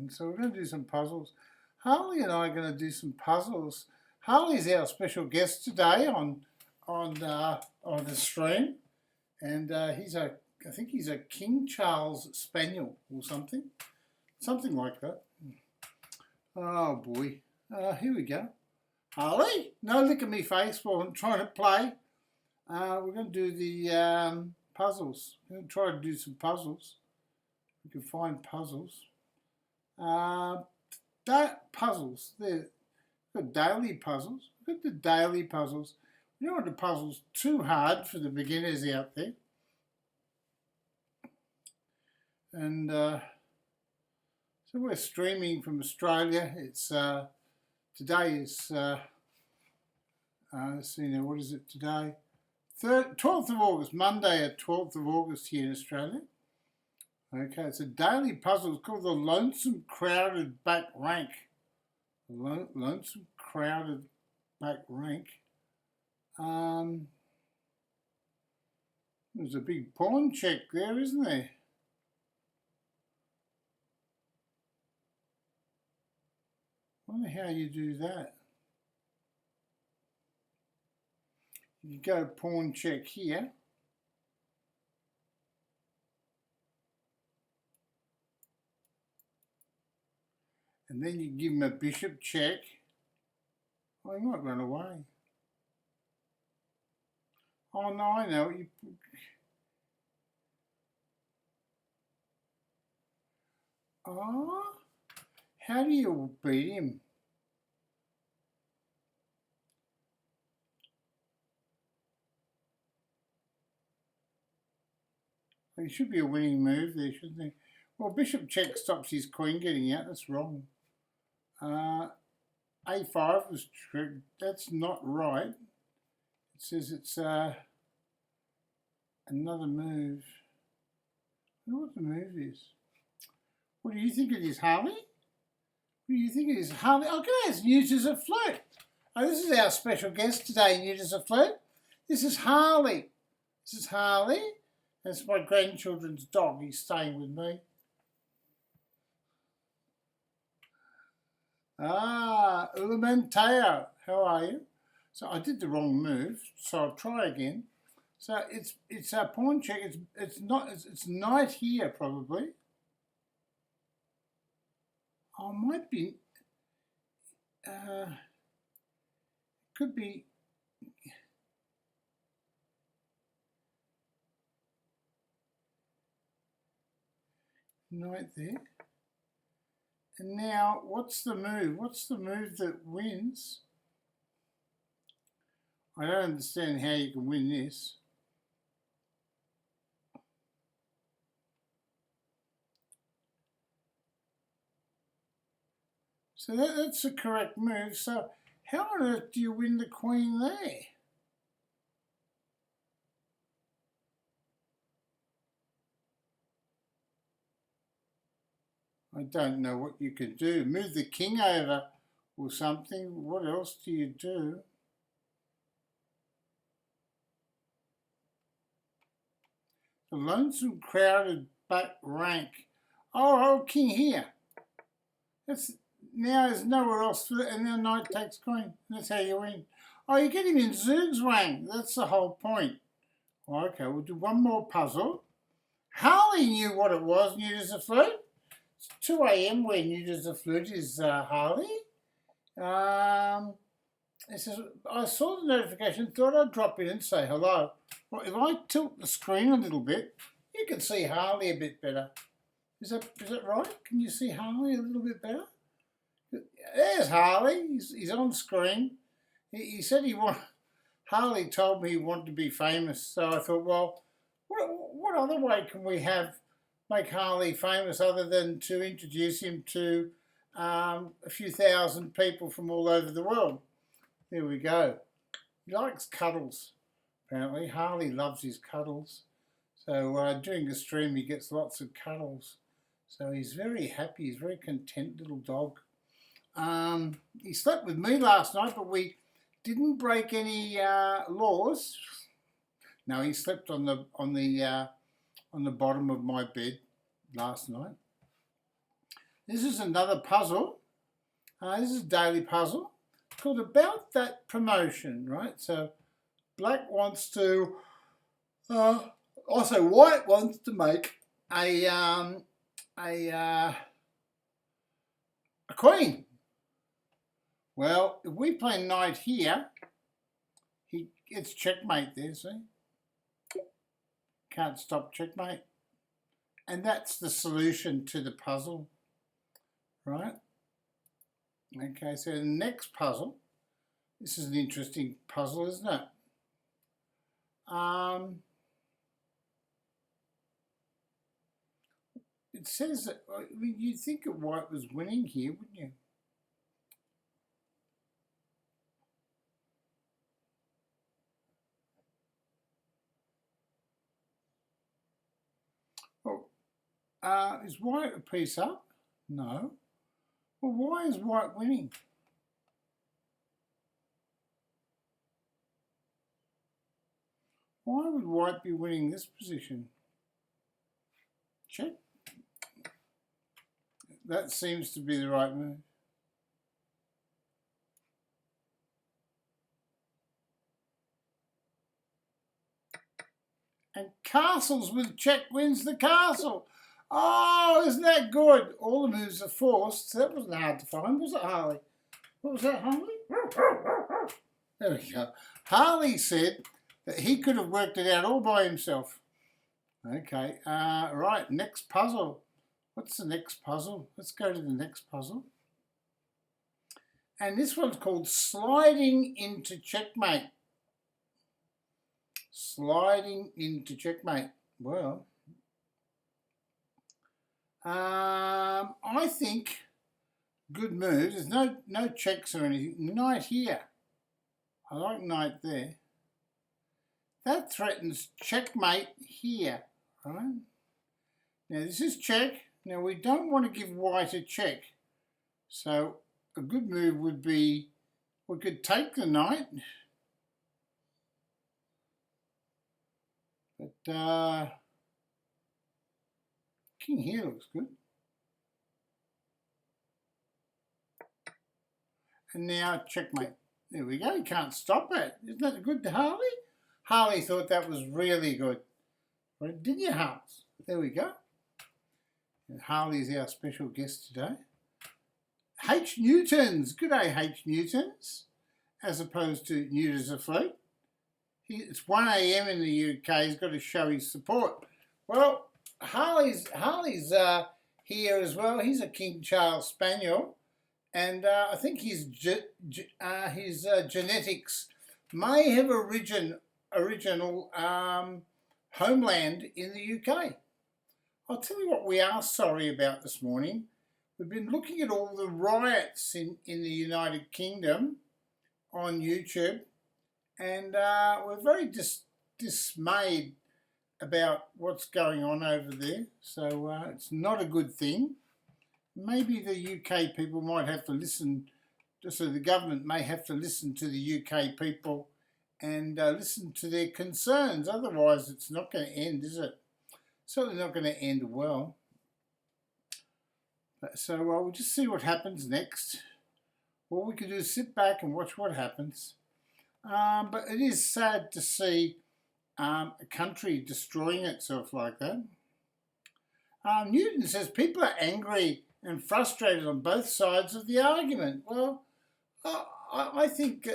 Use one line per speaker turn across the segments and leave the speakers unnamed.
And so we're going to do some puzzles. Harley and I are going to do some puzzles. Harley's our special guest today on the stream, and I think he's a King Charles Spaniel or something like that. Oh boy, here we go. Harley, no lick at me face while I'm trying to play. We're going to do the puzzles. We're going to try to do some puzzles. We can find puzzles. Puzzles. They've got daily puzzles. We've got the daily puzzles. We don't want the puzzles too hard for the beginners out there. And so we're streaming from Australia. It's today is let's see now, what is it today? 12th of August, Monday at 12th of August here in Australia. Okay, it's a daily puzzle. It's called the Lonesome Crowded Back Rank. Lonesome Crowded Back Rank. There's a big pawn check there, isn't there? I wonder how you do that. You go pawn check here. And then you give him a bishop check. Oh, he might run away. Oh no, I know. Oh, how do you beat him? There should be a winning move there, shouldn't there? Well, bishop check stops his queen getting out. That's wrong. A5 was true. That's not right. It says it's another move. I wonder what the move is. What do you think it is, Harley? What do you think it is, Harley? Oh, g'day, it's News as a Flirt. Oh, this is our special guest today, News as a Flirt. This is Harley. This is Harley. That's my grandchildren's dog. He's staying with me. Ah, Ulamanteo, how are you? So I did the wrong move, so I'll try again. So it's a pawn check. It's knight here probably. Oh, might be. Could be. Knight there. And now, what's the move? What's the move that wins? I don't understand how you can win this. So that's the correct move. So how on earth do you win the queen there? I don't know what you could do. Move the king over or something. What else do you do? The Lonesome Crowded Back Rank. Oh, king here. That's now there's nowhere else for it, and then knight takes queen. That's how you win. Oh, you get him in Zugzwang. That's the whole point. Okay, we'll do one more puzzle. Harley knew what it was, Nude as a Flirt. It's 2 a.m. where Nude as a Flirt is Harley. It says, I saw the notification, thought I'd drop in and say hello. Well, if I tilt the screen a little bit, you can see Harley a bit better. Is that right? Can you see Harley a little bit better? There's Harley. He's on screen. He said Harley told me he wanted to be famous. So I thought, well, what other way can we make Harley famous other than to introduce him to a few thousand people from all over the world? There we go. He likes cuddles, apparently. Harley loves his cuddles. So during the stream he gets lots of cuddles. So he's very happy. He's a very content little dog. He slept with me last night, but we didn't break any laws. No, he slept on the bottom of my bed last night. This is another puzzle. This is a daily puzzle called About That Promotion, right? So black wants to, also white wants to make a queen. Well, if we play knight here, he gets checkmate there, see? Can't stop checkmate. And that's the solution to the puzzle, right? Okay, so the next puzzle, this is an interesting puzzle, isn't it? It says that, I mean, you'd think that white was winning here, wouldn't you? Well, is white a piece up? No. Well, why is white winning? Why would white be winning this position? Check. That seems to be the right move. And castles with check wins the castle. Oh, isn't that good? All the moves are forced. That wasn't hard to find, was it, Harley? What was that, Harley? There we go. Harley said that he could have worked it out all by himself. Okay, right, next puzzle. What's the next puzzle? Let's go to the next puzzle. And this one's called Sliding into Checkmate. Sliding into checkmate. Well, I think good move. There's no checks or anything. Knight here. I like knight there. That threatens checkmate here, right? Now this is check. Now we don't want to give white a check. So a good move would be, we could take the knight. But king here looks good. And now checkmate. There we go. You can't stop it. Isn't that good to Harley? Harley thought that was really good. Right, didn't you, Harles? There we go. And Harley's our special guest today. H. Newtons. Good day, H. Newtons. As opposed to Newtons a fleet. It's 1 AM in the UK. He's got to show his support. Well, Harley's here as well. He's a King Charles Spaniel, and I think his genetics may have original homeland in the UK. I'll tell you what we are sorry about this morning. We've been looking at all the riots in the United Kingdom on YouTube. And we're very dismayed about what's going on over there. So it's not a good thing. Maybe the UK people might have to listen, so the government may have to listen to the UK people and listen to their concerns. Otherwise, it's not going to end, is it? Certainly not going to end well. So we'll just see what happens next. All we can do is sit back and watch what happens. But it is sad to see a country destroying itself like that. Newton says people are angry and frustrated on both sides of the argument. Well, I think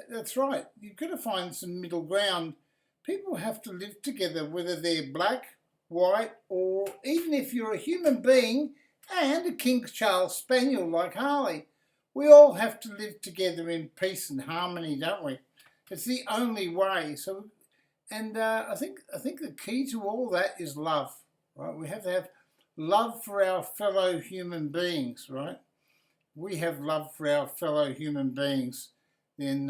that's right. You've got to find some middle ground. People have to live together, whether they're black, white, or even if you're a human being and a King Charles Spaniel like Harley. We all have to live together in peace and harmony, don't we? It's the only way. So, and I think the key to all that is love, right? We have to have love for our fellow human beings, right? We have love for our fellow human beings, then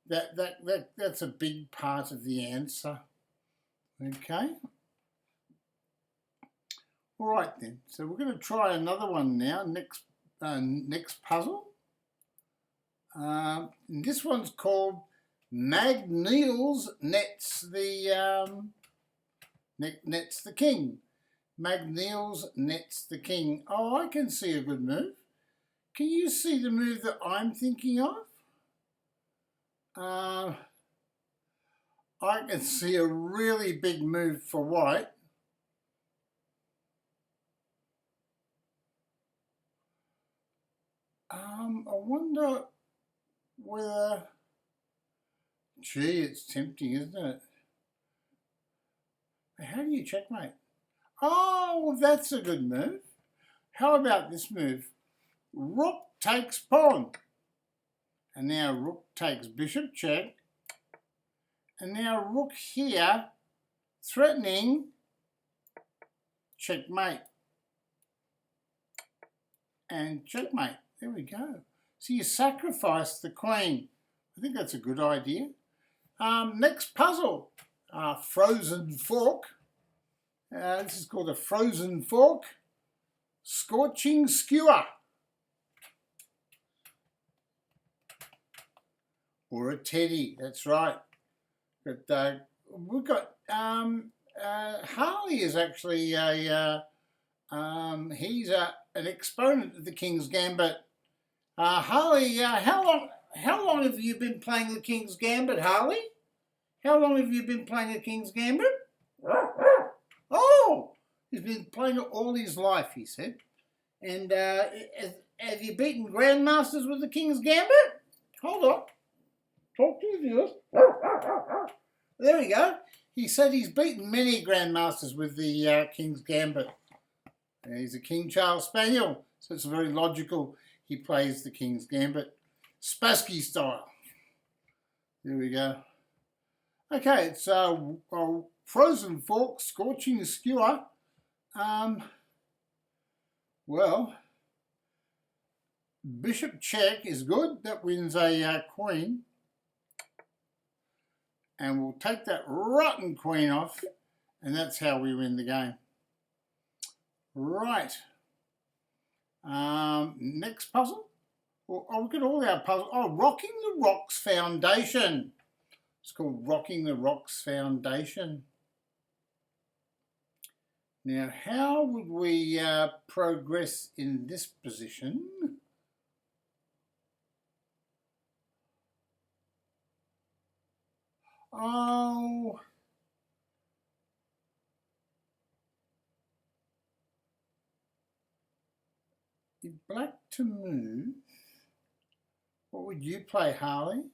that's a big part of the answer. Okay. All right then. So we're going to try another one now. Next puzzle. This one's called Magneel's Nets the King. McNeil's nets the king. Oh, I can see a good move. Can you see the move that I'm thinking of? I can see a really big move for white. I wonder whether... Gee, it's tempting, isn't it? How do you checkmate? Oh, that's a good move. How about this move? Rook takes pawn. And now rook takes bishop check. And now rook here, threatening checkmate. And checkmate. There we go. So you sacrifice the queen. I think that's a good idea. Next puzzle. Frozen fork. This is called a frozen fork. Scorching skewer. Or a teddy, that's right. But we've got Harley is actually he's an exponent of the King's Gambit. Harley, how long have you been playing the King's Gambit, Harley? How long have you been playing the King's Gambit? Oh, he's been playing it all his life, he said. And have you beaten Grandmasters with the King's Gambit? Hold on. Talk to the viewers. There we go. He said he's beaten many Grandmasters with the King's Gambit. He's a King Charles Spaniel, so it's very logical he plays the King's Gambit. Spassky style. There we go. Okay, it's frozen fork, scorching skewer. Well, bishop check is good. That wins a queen. And we'll take that rotten queen off, and that's how we win the game. Right. Next puzzle. Oh, look at all our puzzles. Oh, Rocking the Rocks Foundation. It's called Rocking the Rocks Foundation. Now, how would we progress in this position? Oh, if black to move, what would you play, Harley?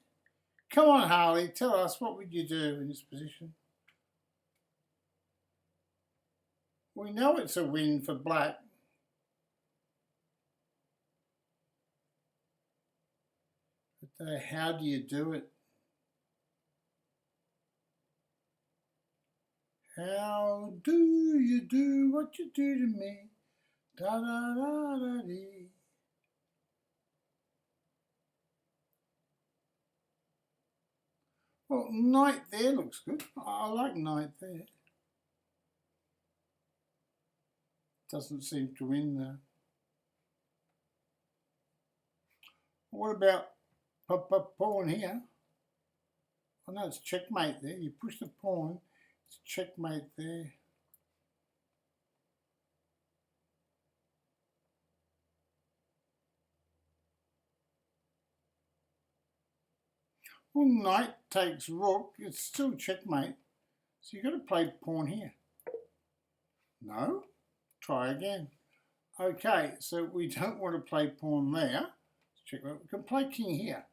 Come on, Harley, tell us, what would you do in this position? We know it's a win for black. But how do you do it? How do you do what you do to me? Da da da da dee. Well, knight there looks good. I like knight there. Doesn't seem to win though. What about pawn here? Oh no, it's checkmate there. You push the pawn. It's checkmate there. Well, knight takes rook. It's still checkmate. So you've got to play pawn here. No? Try again. Okay, so we don't want to play pawn there. Checkmate. We can play king here.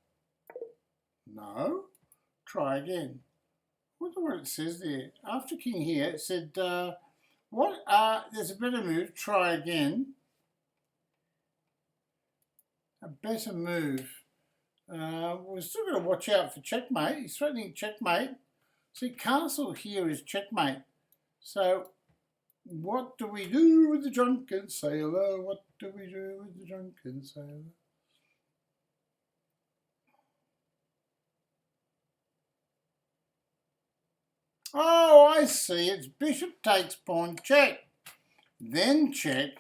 No? Try again. Look at what it says there. After king here, it said, there's a better move, try again. A better move. We're still going to watch out for checkmate. He's threatening checkmate. See, castle here is checkmate. So, what do we do with the drunken sailor? What do we do with the drunken sailor? Oh, I see. It's bishop takes pawn, check. Then check,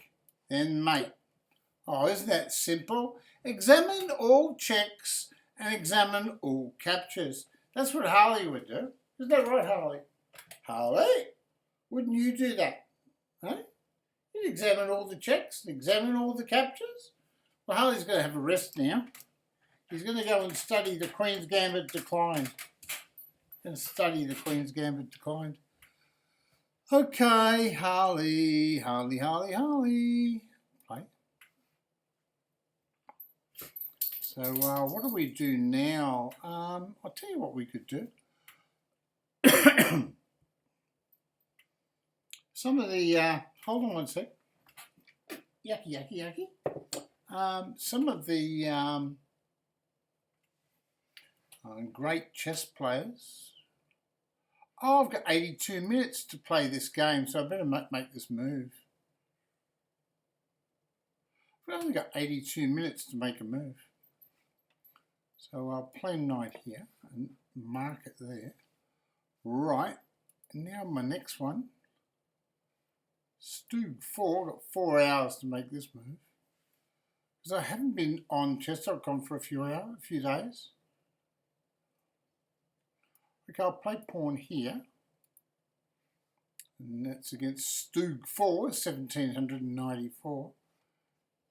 then mate. Oh, isn't that simple? Examine all checks and examine all captures. That's what Harley would do. Isn't that right, Harley? Harley? Wouldn't you do that? Huh? examine all the checks, examine all the captures. Well, Harley's going to have a rest now. He's going to go and study the Queen's Gambit declined. And study the Queen's Gambit declined. Okay, Harley. Play. So what do we do now? I'll tell you what we could do. Some of the, hold on one sec. Yucky. Some of the great chess players. Oh, I've got 82 minutes to play this game, so I better make this move. I've only got 82 minutes to make a move. So I'll play knight here and mark it there. Right, and now my next one. Stug 4, got 4 hours to make this move. Because I haven't been on chess.com for a few days. Okay, I'll play pawn here. And that's against Stug 4, 1794.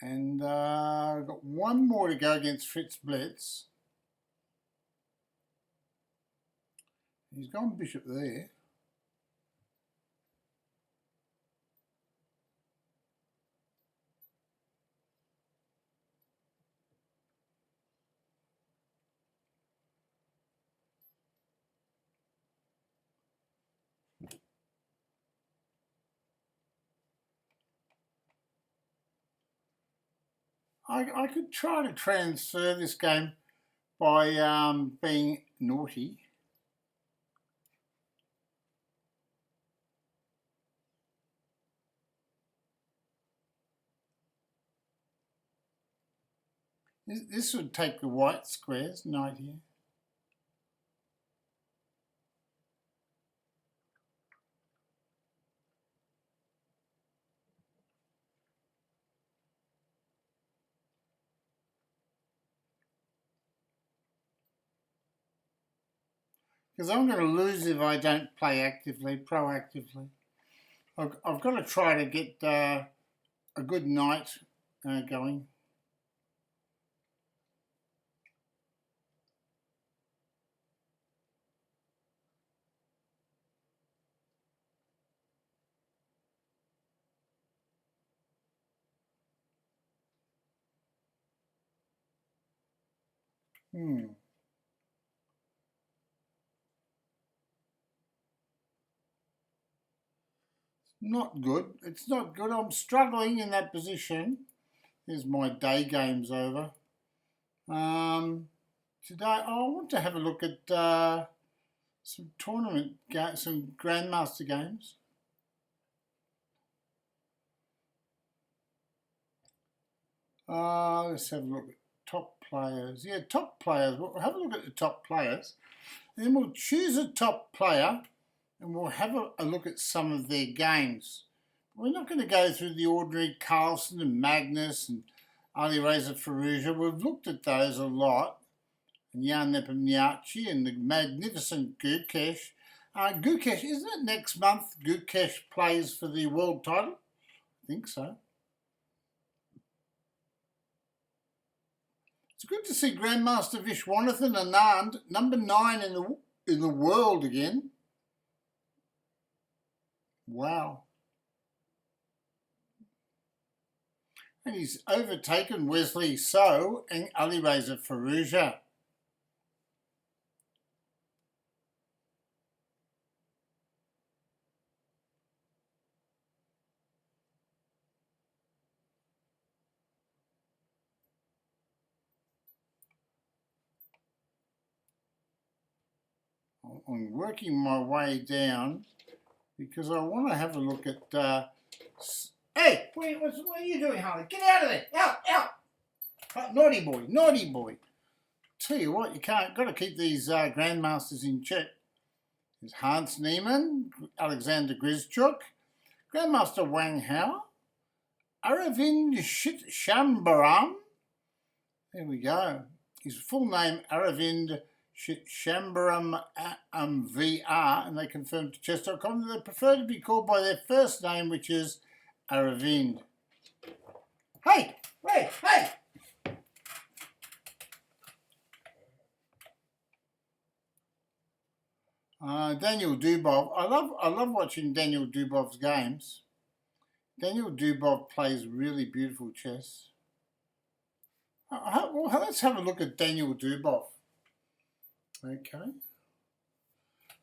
And I've got one more to go against Fritz Blitz. He's gone bishop there. I could try to transfer this game by being naughty. This would take the white squares, knight here. Because I'm going to lose if I don't play actively, proactively. I've got to try to get a good knight going. Not good. It's not good. I'm struggling in that position. There's my day games over. Today, I want to have a look at some tournament games, some Grandmaster games. Let's have a look at top players. Yeah, top players. We'll have a look at the top players. And then we'll choose a top player and we'll have a look at some of their games. We're not going to go through the ordinary Carlsen and Magnus and Alireza Firouzja. We've looked at those a lot. And Jan Nepomniachtchi and the magnificent Gukesh. Gukesh, isn't it next month Gukesh plays for the world title? I think so. It's good to see Grandmaster Vishwanathan Anand, number 9 in the world again. Wow. And he's overtaken Wesley So and Alireza Firouzja. I'm working my way down because I want to have a look at... Hey, what are you doing, Harley? Get out of there! Out! Naughty boy. Tell you what, got to keep these grandmasters in check. There's Hans Niemann, Alexander Grischuk, Grandmaster Wang Hao, Aravind Shambaram. There we go. His full name, Aravind Shambaram VR, and they confirmed to chess.com that they prefer to be called by their first name, which is Aravind. Hey! Hey! Hey! Daniel Dubov. I love watching Daniel Dubov's games. Daniel Dubov plays really beautiful chess. Well, let's have a look at Daniel Dubov. Okay.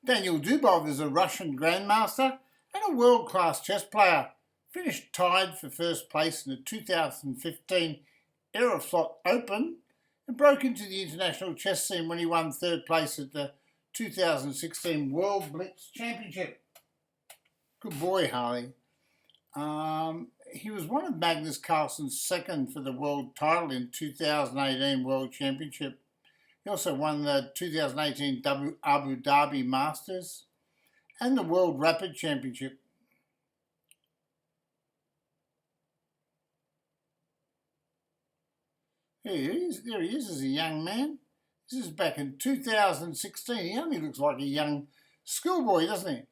Daniel Dubov is a Russian grandmaster and a world-class chess player. Finished tied for first place in the 2015 Aeroflot Open and broke into the international chess scene when he won third place at the 2016 World Blitz Championship. Good boy, Harley. He was one of Magnus Carlsen's second for the world title in 2018 World Championship. He also won the 2018 Abu Dhabi Masters and the World Rapid Championship. There he is as a young man. This is back in 2016. He only looks like a young schoolboy, doesn't he?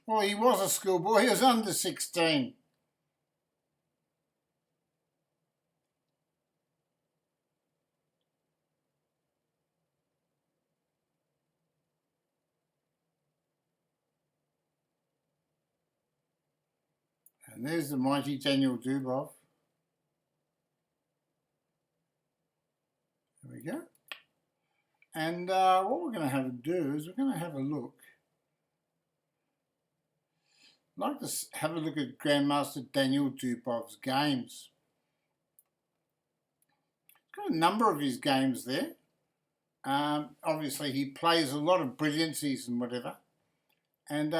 Well, he was a schoolboy. He was under 16. And there's the mighty Daniel Dubov. There we go. And what we're going to have to do is we're going to have a look. I'd like to have a look at Grandmaster Daniel Dubov's games. He's got a number of his games there. Obviously, he plays a lot of brilliancies and whatever. And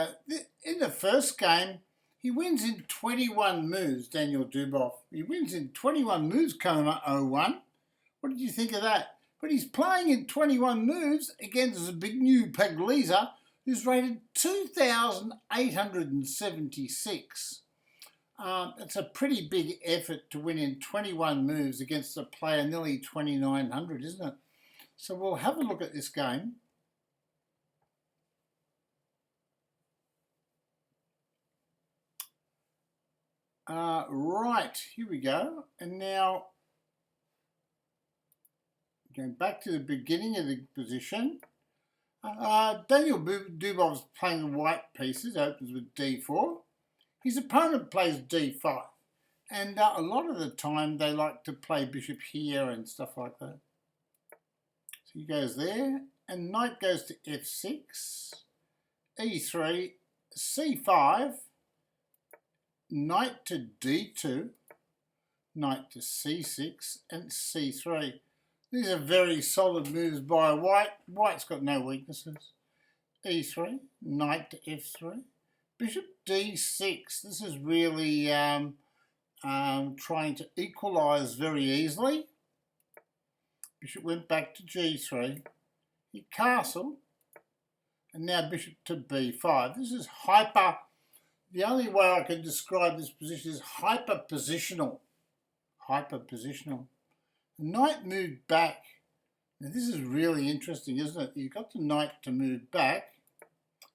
in the first game, he wins in 21 moves, Daniel Dubov. He wins in 21 moves, Coma 01. What did you think of that? But he's playing in 21 moves against a big new Pugliese who's rated 2,876. It's a pretty big effort to win in 21 moves against a player nearly 2,900, isn't it? So we'll have a look at this game. Right, here we go. And now, going back to the beginning of the position, Daniel Dubov's playing white pieces, opens with d4. His opponent plays d5. And a lot of the time they like to play bishop here and stuff like that. So he goes there, and knight goes to f6, e3, c5, knight to d2, knight to c6, and c3. These are very solid moves by white. White's got no weaknesses. e3, knight to f3, bishop d6. This is really trying to equalise very easily. Bishop went back to g3. He castled, and now bishop to b5. This is hyper. The only way I can describe this position is hyper-positional. Hyper-positional. The knight moved back. Now this is really interesting, isn't it? You've got the knight to move back.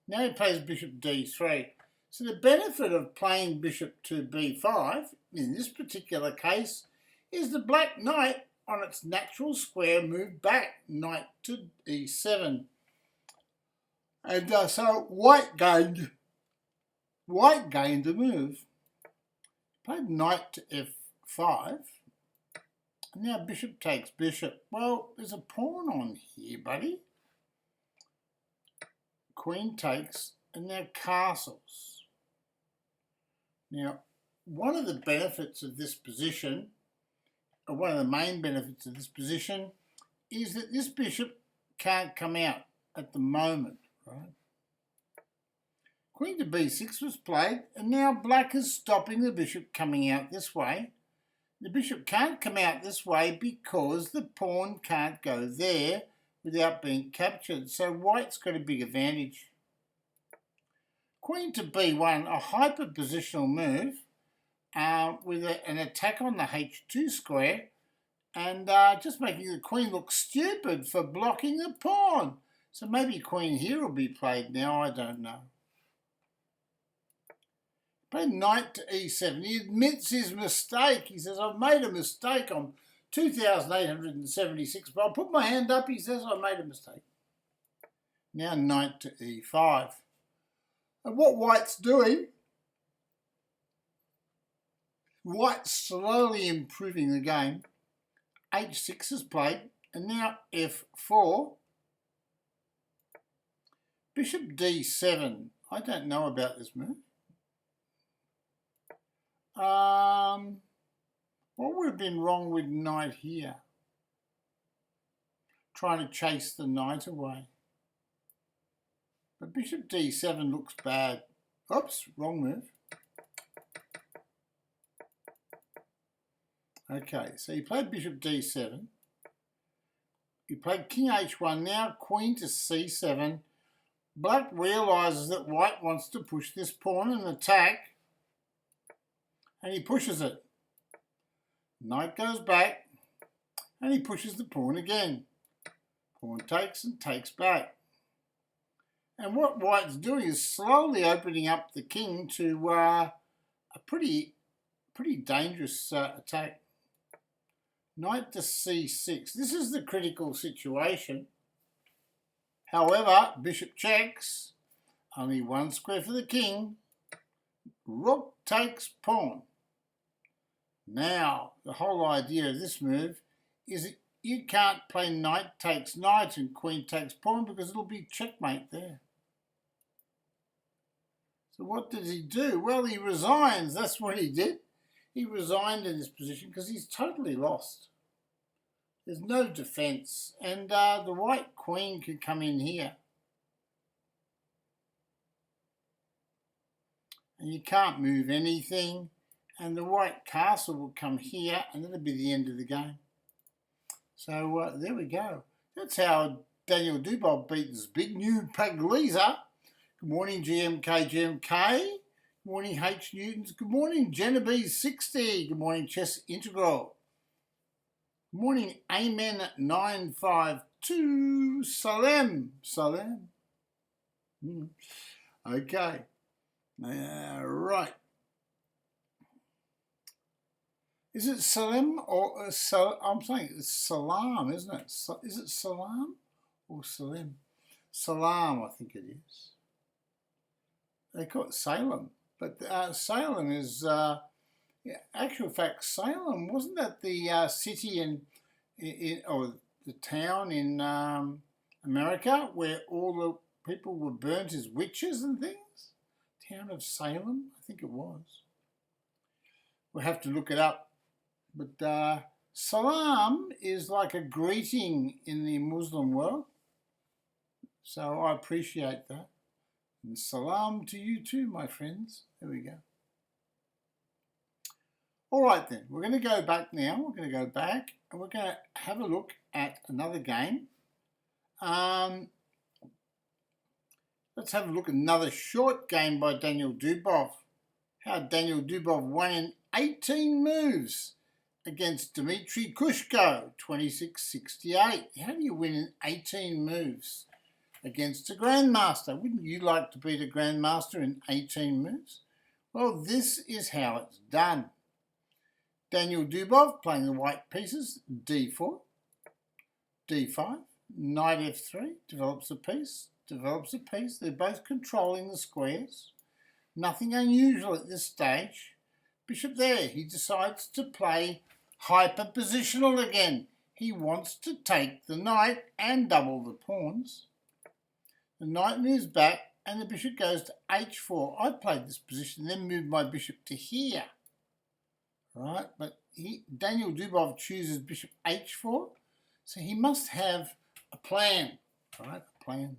Now he plays bishop d3. So the benefit of playing bishop to b5, in this particular case, is the black knight on its natural square moved back, knight to e7. And so white gained a move. Played knight to f5. And now bishop takes bishop. Well, there's a pawn on here, buddy. Queen takes, and now castles. Now, one of the benefits of this position, or one of the main benefits of this position, is that this bishop can't come out at the moment, right? Queen to b6 was played, and now black is stopping the bishop coming out this way. The bishop can't come out this way because the pawn can't go there without being captured, so white's got a big advantage. Queen to b1, a hyper-positional move with an attack on the h2 square and just making the queen look stupid for blocking the pawn. So maybe queen here will be played now, I don't know. Played knight to e7. He admits his mistake. He says, I've made a mistake. I'm 2,876, but I'll put my hand up. He says, I made a mistake. Now knight to e5. And what White's doing, White's slowly improving the game. h6 is played, and now f4. Bishop d7. I don't know about this move. What would have been wrong with knight here? Trying to chase the knight away. But bishop d7 looks bad. Oops, wrong move. Okay, so he played bishop d7. He played king h1, now queen to c7. Black realises that White wants to push this pawn and attack, and he pushes it. Knight goes back, and he pushes the pawn again. Pawn takes and takes back. And what White's doing is slowly opening up the king to a pretty dangerous attack. Knight to c6. This is the critical situation. However, bishop checks. Only one square for the king. Rook takes pawn. Now, the whole idea of this move is that you can't play knight takes knight and queen takes pawn because it'll be checkmate there. So what did he do? Well, he resigns. That's what he did. He resigned in this position because he's totally lost. There's no defence, and the white queen could come in here. And you can't move anything, and the white castle will come here, and that'll be the end of the game. So there we go. That's how Daniel Dubov beat this big new Pagliza. Good morning, GMK. Good morning, H Newtons. Good morning, Genevieve60. Good morning, Chess Integral. Good morning, Amen952. Salem. Okay. Right. Is it Salem or I'm saying it's Salam, isn't it? Is it Salam or Salem? Salam, I think it is. They call it Salem, but Salem is, actual fact, Salem, wasn't that the city in or the town in America where all the people were burnt as witches and things? Town of Salem, I think it was. We'll have to look it up. But salam is like a greeting in the Muslim world. So I appreciate that. And salam to you too, my friends. There we go. All right then, we're going to go back now. We're going to go back and we're going to have a look at another game. Let's have a look at another short game by Daniel Dubov. How Daniel Dubov won in 18 moves against Dmitry Kushko, 26-68. How do you win in 18 moves against a grandmaster? Wouldn't you like to beat a grandmaster in 18 moves? Well, this is how it's done. Daniel Dubov playing the white pieces, d4, d5, knight f3, develops a piece. They're both controlling the squares. Nothing unusual at this stage. Bishop there. He decides to play hyper-positional again. He wants to take the knight and double the pawns. The knight moves back and the bishop goes to h4. I played this position, then moved my bishop to here. Right, but Daniel Dubov chooses bishop h4, so he must have a plan. Right, a plan.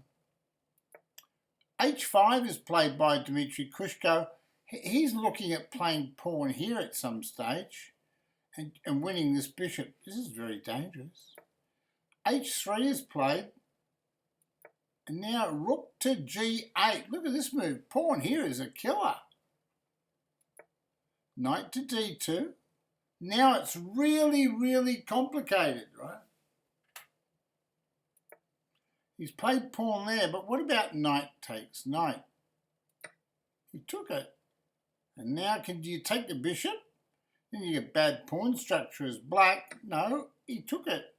h5 is played by Dmitry Kushko. He's looking at playing pawn here at some stage and winning this bishop. This is very dangerous. h3 is played. And now rook to g8. Look at this move. Pawn here is a killer. Knight to d2. Now it's really, really complicated, right? He's played pawn there, but what about knight takes knight? He took it. And now do you take the bishop? Then you get bad pawn structure as black. No, he took it.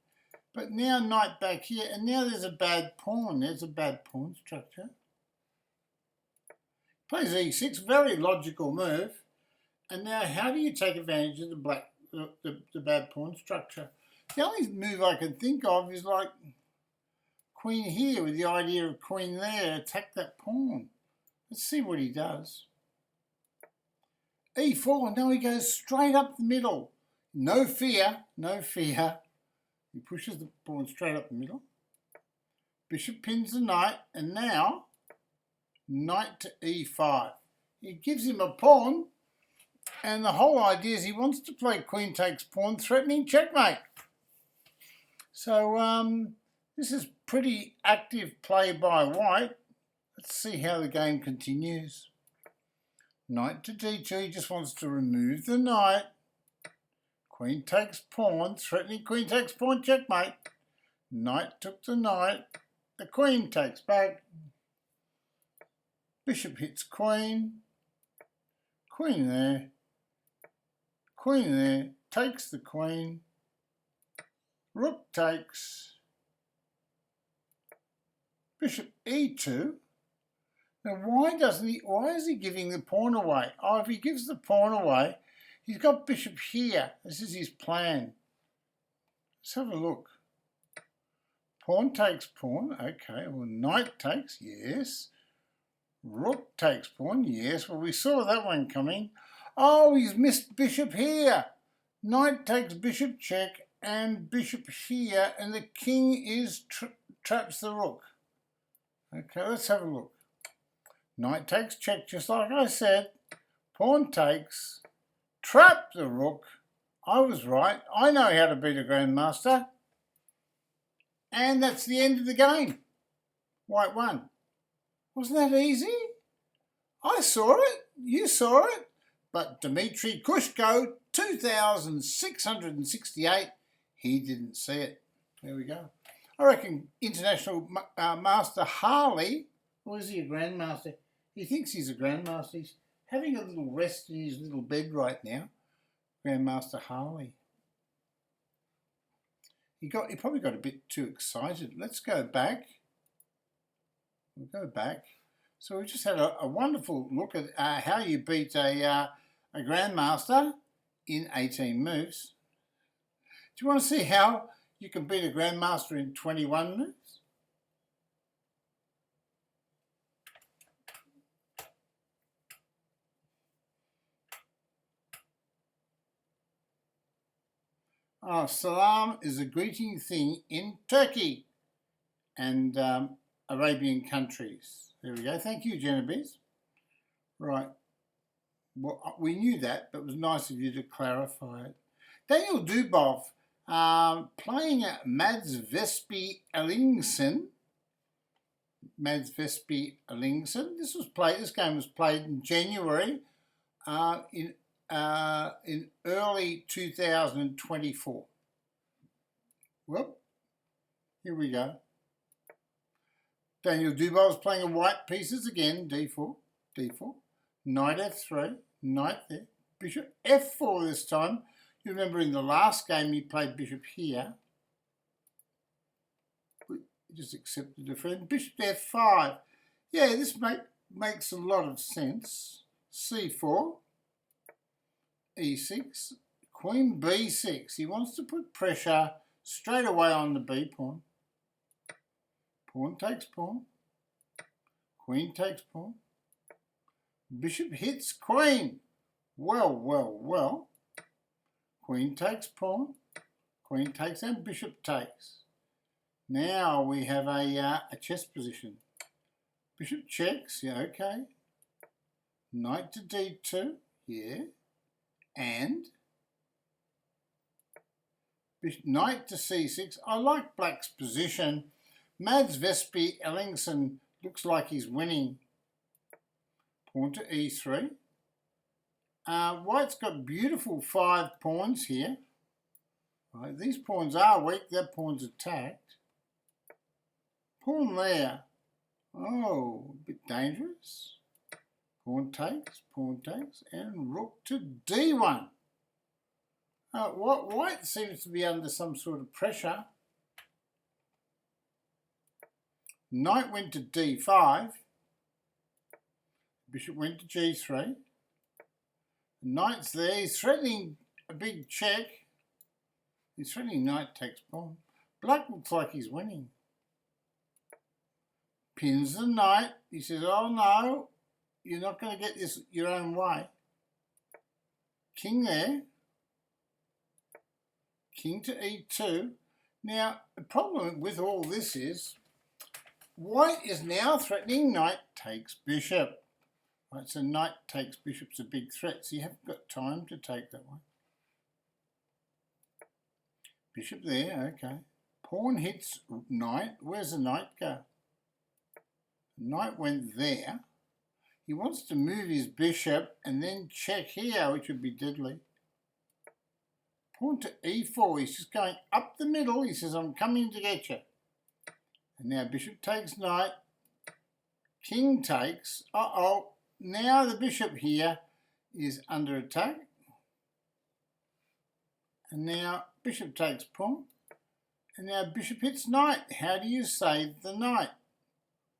But now knight back here, and now there's a bad pawn. There's a bad pawn structure. Plays e6, very logical move. And now how do you take advantage of the bad pawn structure? The only move I can think of is like queen here with the idea of queen there, attack that pawn. Let's see what he does. e4, now he goes straight up the middle. No fear, no fear. He pushes the pawn straight up the middle. Bishop pins the knight, and now knight to e5. He gives him a pawn, and the whole idea is he wants to play queen takes pawn, threatening checkmate. So this is pretty active play by white. Let's see how the game continues. Knight to d2, he just wants to remove the knight. Queen takes pawn, threatening queen takes pawn, checkmate. Knight took the knight. The queen takes back. Bishop hits queen. Queen there. Queen there. Takes the queen. Rook takes. Bishop e2. Now why is he giving the pawn away? Oh, if he gives the pawn away, he's got bishop here. This is his plan. Let's have a look. Pawn takes pawn. Okay, well, knight takes, yes. Rook takes pawn, yes. Well, we saw that one coming. Oh, he's missed bishop here. Knight takes bishop check and bishop here, and the king is traps the rook. Okay, let's have a look. Knight takes check, just like I said. Pawn takes. Trap the rook. I was right. I know how to beat a grandmaster. And that's the end of the game. White won. Wasn't that easy? I saw it. You saw it. But Dmitry Kushko, 2,668, he didn't see it. There we go. I reckon International Master Harley, or is he a grandmaster? He thinks he's a grandmaster. He's having a little rest in his little bed right now. Grandmaster Harley. He probably got a bit too excited. Let's go back. We'll go back. So we just had a wonderful look at how you beat a grandmaster in 18 moves. Do you want to see how you can beat a grandmaster in 21 moves? Oh, salam is a greeting thing in Turkey and Arabian countries. There we go. Thank you, Genovese. Right. Well, we knew that, but it was nice of you to clarify it. Daniel Dubov playing at Mads Vespi Ellingsen. Mads Vespi Ellingsen. This game was played in January in early 2024. Well, here we go. Daniel Dubov's playing a white pieces again. D4, D4. Knight F3, knight there. Bishop F4 this time. You remember in the last game he played bishop here. We just accepted a friend. Bishop F5. Yeah, this makes a lot of sense. C4. E6, Queen B6. He wants to put pressure straight away on the B pawn. Pawn takes pawn. Queen takes pawn. Bishop hits queen. Well, well, well. Queen takes pawn. Queen takes and bishop takes. Now we have a chess position. Bishop checks. Yeah, okay. Knight to D2. Yeah. And knight to c6. I like black's position. Mads Vespi Ellingsen looks like he's winning. Pawn to e3. White's got beautiful 5 pawns here. Right, these pawns are weak. That pawn's attacked. Pawn there. Oh, a bit dangerous. pawn takes, and rook to d1. White seems to be under some sort of pressure. Knight went to d5. Bishop went to g3. The knight's there. He's threatening a big check. He's threatening knight takes pawn. Black looks like he's winning. Pins the knight. He says, oh no, you're not going to get this your own way. King there. King to e2. Now, the problem with all this is white is now threatening knight takes bishop. Right, so knight takes bishop's a big threat, so you haven't got time to take that one. Bishop there, okay. Pawn hits knight. Where's the knight go? Knight went there. He wants to move his bishop and then check here, which would be deadly. Pawn to e4. He's just going up the middle. He says, I'm coming to get you. And now bishop takes knight. King takes. Uh-oh. Now the bishop here is under attack. And now bishop takes pawn. And now bishop hits knight. How do you save the knight?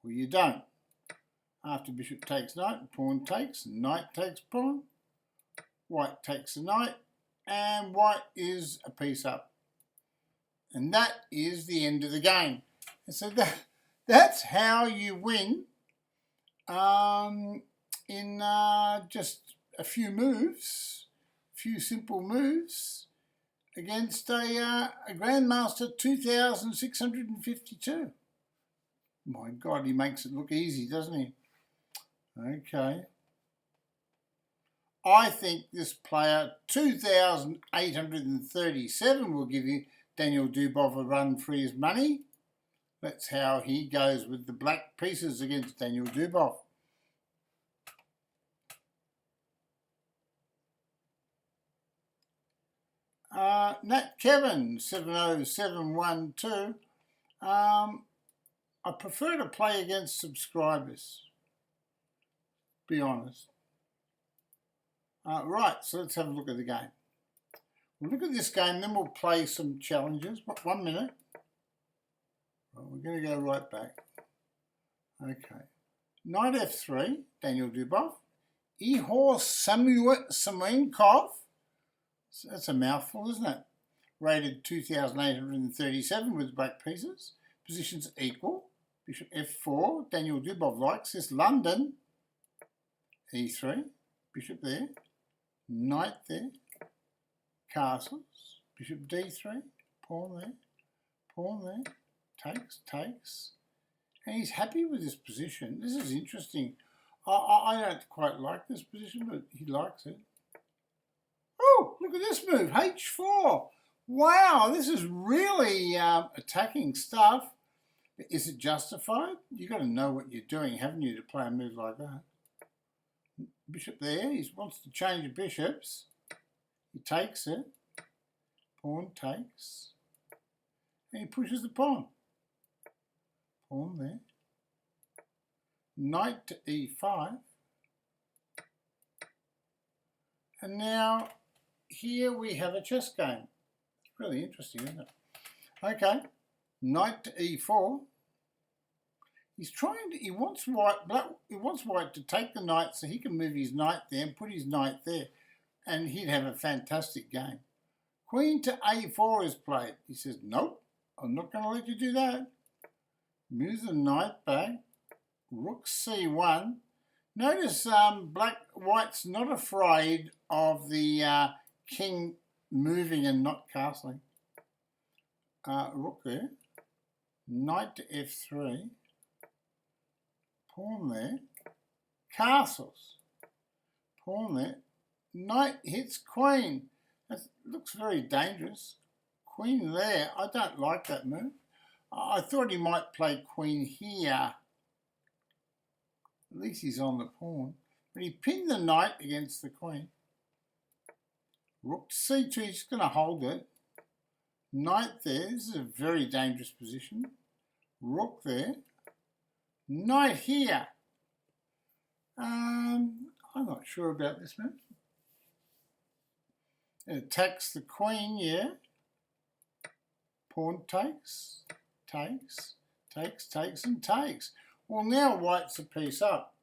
Well, you don't. After bishop takes knight, pawn takes, knight takes pawn. White takes the knight. And white is a piece up. And that is the end of the game. And so that's how you win in just a few moves, a few simple moves against a Grandmaster 2652. My God, he makes it look easy, doesn't he? Okay. I think this player, 2,837, will give you Daniel Dubov a run for his money. That's how he goes with the black pieces against Daniel Dubov. Nat Kevin, 70712. I prefer to play against subscribers, be honest. Right, so let's have a look at the game. We'll look at this game, then we'll play some challenges. 1 minute. Well, we're going to go right back. Okay. Knight f3, Daniel Dubov. Ihor Semenkov. That's a mouthful, isn't it? Rated 2,837 with black pieces. Positions equal. Bishop f4. Daniel Dubov likes this. London. e3. Bishop there. Knight there. Castles. Bishop d3. Pawn there. Pawn there. Takes. And he's happy with this position. This is interesting. I don't quite like this position, but he likes it. Oh, look at this move. H4. Wow, this is really attacking stuff. Is it justified? You've got to know what you're doing, haven't you, to play a move like that? Bishop there. He wants to change the bishops. He takes it. Pawn takes. And he pushes the pawn. Pawn there. Knight to e5. And now here we have a chess game. It's really interesting, isn't it? Okay. Knight to e4. He wants white to take the knight so he can move his knight there and put his knight there. And he'd have a fantastic game. Queen to a4 is played. He says, nope, I'm not going to let you do that. Moves the knight back. Rook c1. Notice white's not afraid of the king moving and not castling. Rook there. Knight to f3. Pawn there. Castles. Pawn there. Knight hits queen. That looks very dangerous. Queen there. I don't like that move. I thought he might play queen here. At least he's on the pawn. But he pinned the knight against the queen. Rook to c2. He's just going to hold it. Knight there. This is a very dangerous position. Rook there. Knight here. Not sure about this move. It attacks the queen, yeah. Pawn takes, takes, takes, takes, and takes. Well, now white's a piece up.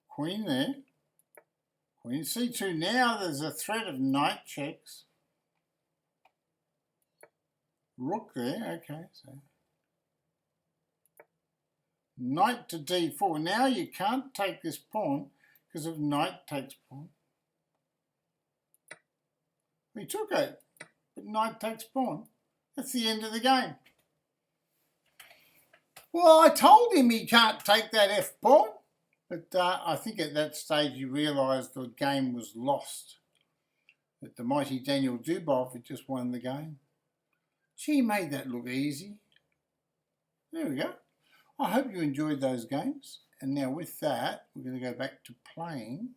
Queen there. Queen c2. Now there's a threat of knight checks. Rook there, okay. So knight to d4. Now you can't take this pawn because of knight takes pawn. We took it, but knight takes pawn. That's the end of the game. Well, I told him he can't take that f pawn, but I think at that stage he realised the game was lost. That the mighty Daniel Dubov had just won the game. Gee, made that look easy. There we go. I hope you enjoyed those games. And now with that, we're going to go back to playing.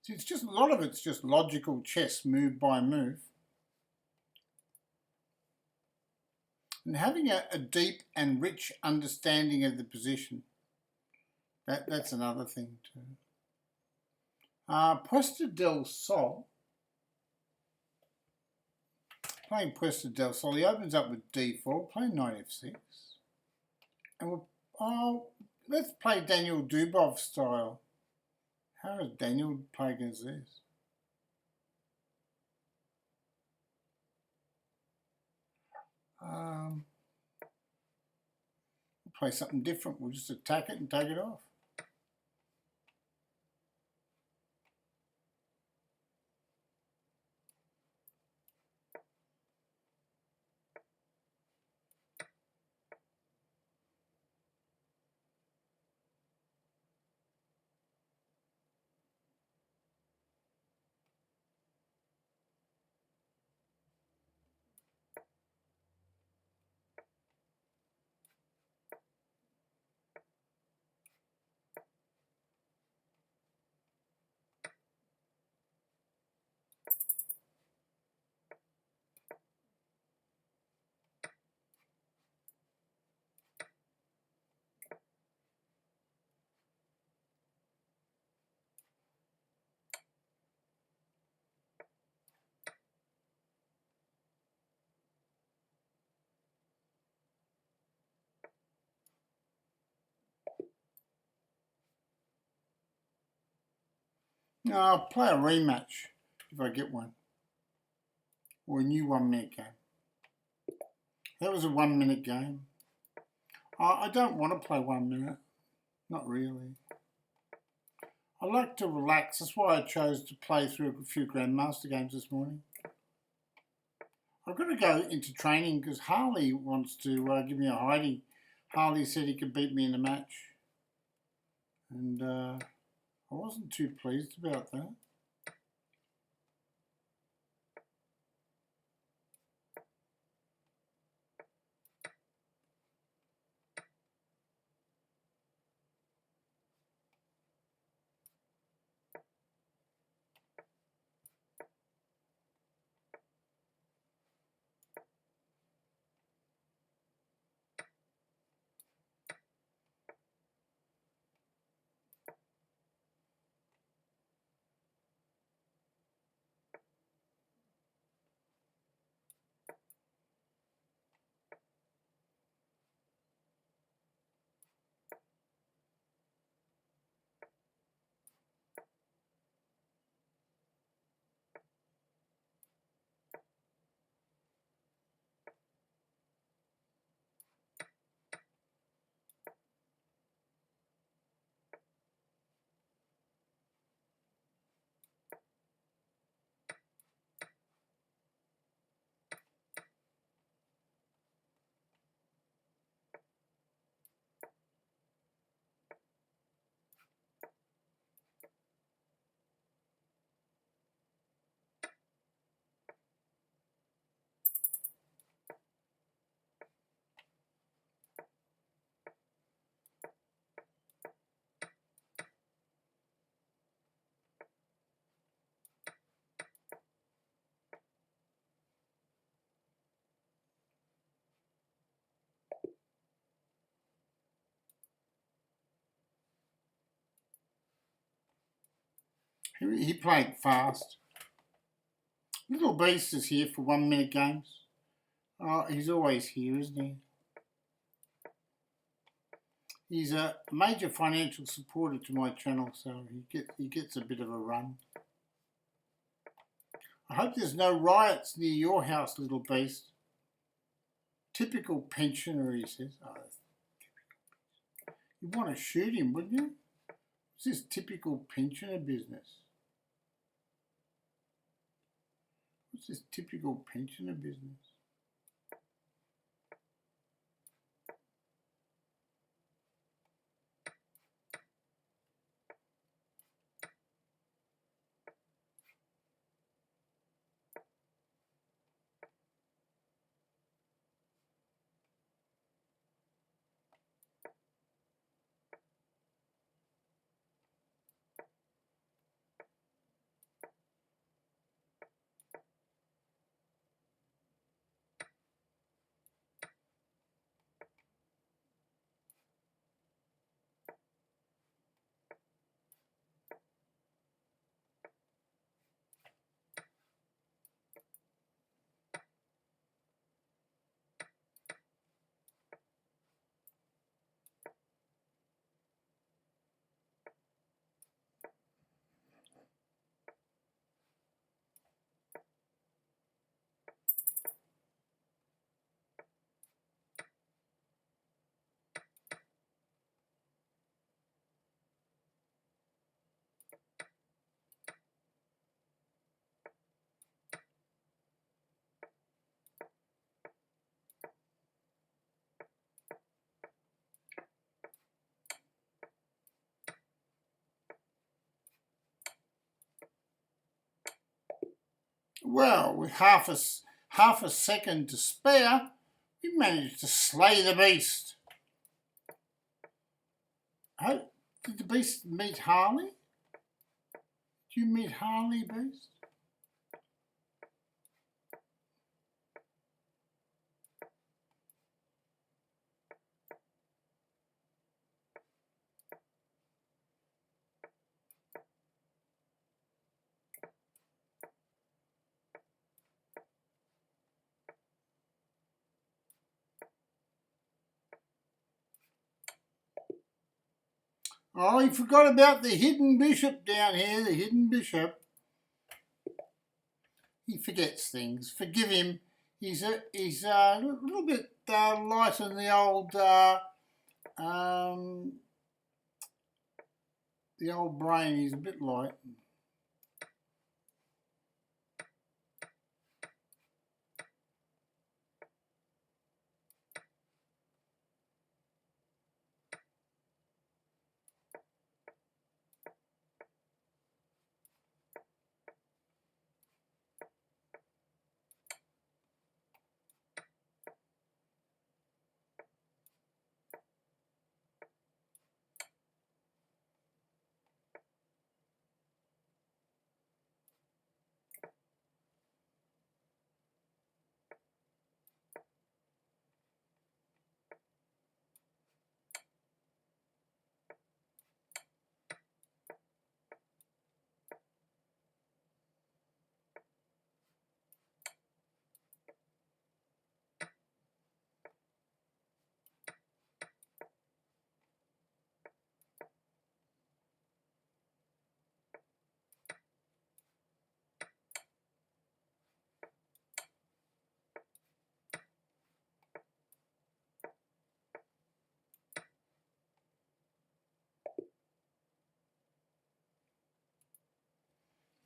See, it's just a lot of it's just logical chess, move by move. And having a deep and rich understanding of the position. That's another thing too. Puesta del Sol. Playing Puesta del Sol, he opens up with d4, playing knight f6. And let's play Daniel Dubov style. How does Daniel play against this? We'll play something different. We'll just attack it and take it off. No, I'll play a rematch if I get one. Or a new 1 minute game. That was a 1 minute game. I don't want to play 1 minute. Not really. I like to relax. That's why I chose to play through a few Grandmaster games this morning. I've got to go into training because Harley wants to give me a hiding. Harley said he could beat me in a match. And I wasn't too pleased about that. He played fast. Little Beast is here for 1 minute games. Oh, he's always here, isn't he? He's a major financial supporter to my channel, so he gets a bit of a run. I hope there's no riots near your house, Little Beast. Typical pensioner, he says. Oh, that's typical. You'd want to shoot him, wouldn't you? What's this typical pensioner business? What's this typical pensioner business? Well, with half a second to spare, we managed to slay the beast. Oh, did the beast meet Harley? Did you meet Harley, Beast? Oh, he forgot about the hidden bishop down here, the hidden bishop. He forgets things. Forgive him. He's a little bit light on the old brain. He's a bit light.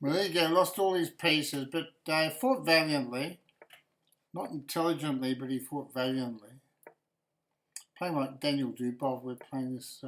Well, there you go. Lost all his pieces, but fought valiantly. Not intelligently, but he fought valiantly. Playing like Daniel Dubov, we're playing this.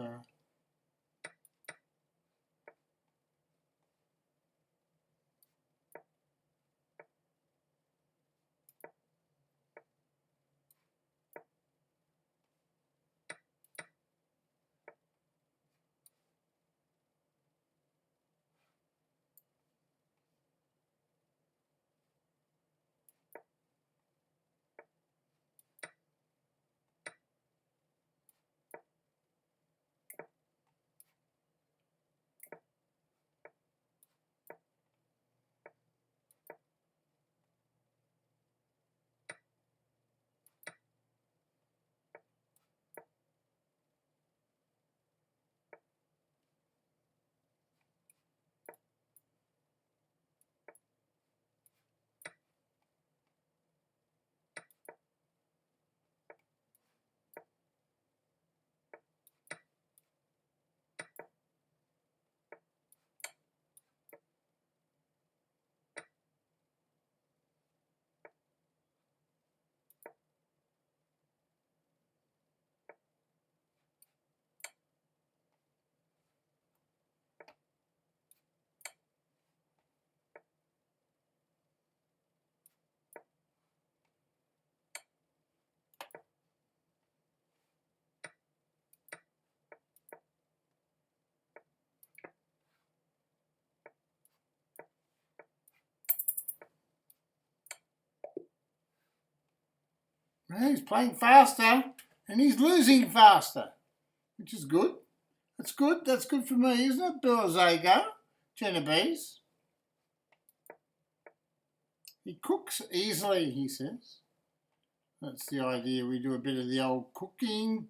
Well, he's playing faster and he's losing faster, which is good. That's good. That's good for me, isn't it? Bilzago, Genovese. He cooks easily, he says. That's the idea. We do a bit of the old cooking.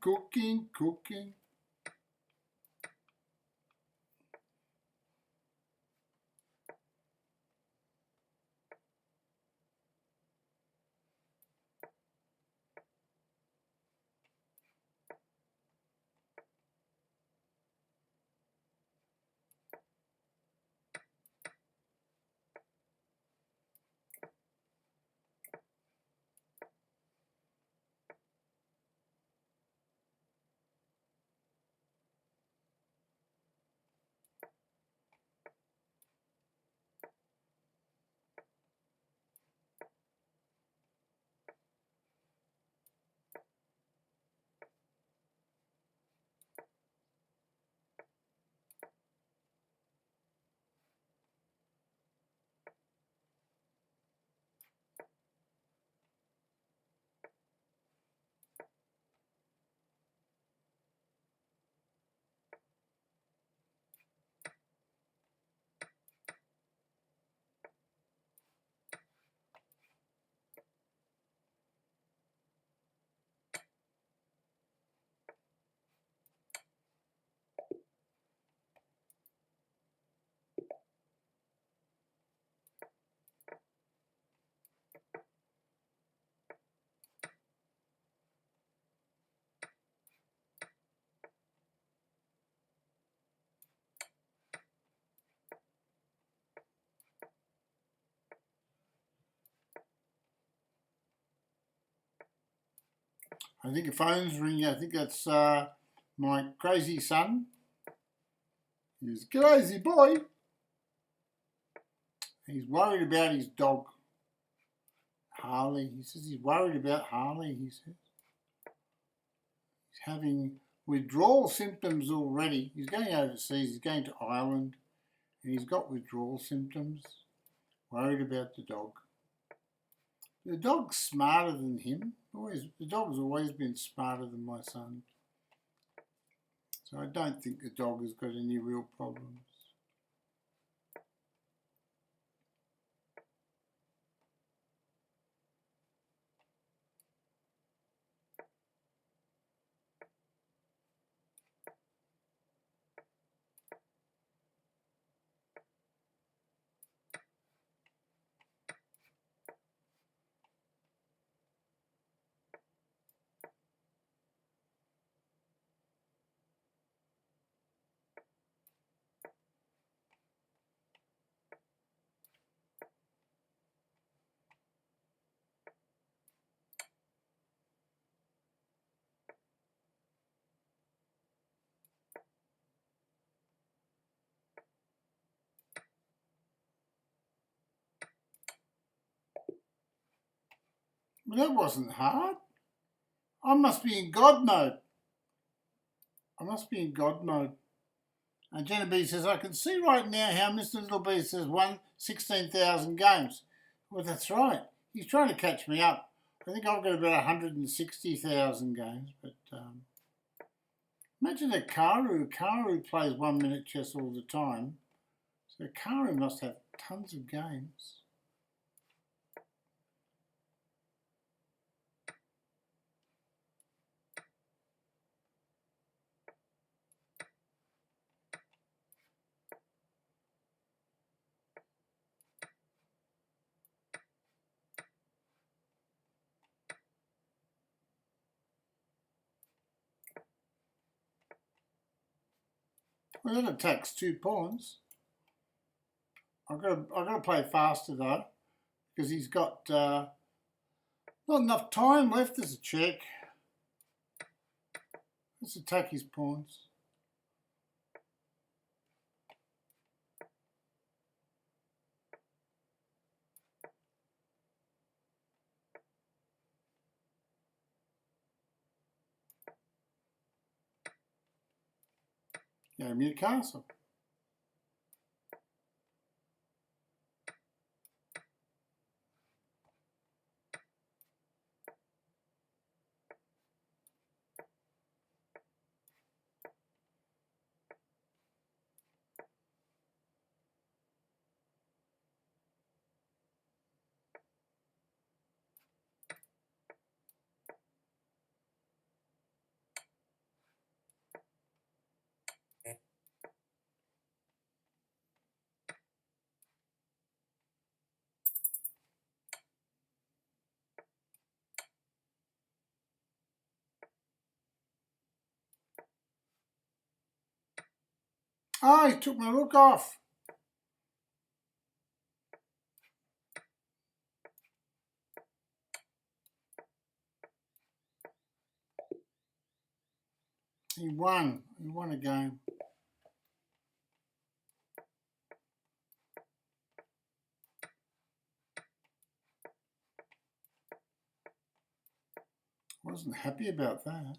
I think the phone's ringing. I think that's my crazy son. He's a crazy boy. He's worried about his dog, Harley. He says he's worried about Harley, he says. He's having withdrawal symptoms already. He's going overseas. He's going to Ireland. And he's got withdrawal symptoms. Worried about the dog. The dog's smarter than him. The dog's always been smarter than my son. So I don't think the dog has got any real problems. Well, that wasn't hard. I must be in God mode. And Genevieve says, I can see right now how Mr. Littleby says won 16,000 games. Well, that's right. He's trying to catch me up. I think I've got about 160,000 games. But imagine a Karu. Karu plays 1 minute chess all the time. So Karu must have tons of games. Well, that attacks 2 pawns. I've got to play faster though, because he's got not enough time left as a check. Let's attack his pawns. Gave me a castle. Oh, he took my rook off. He won. He won a game. Wasn't happy about that.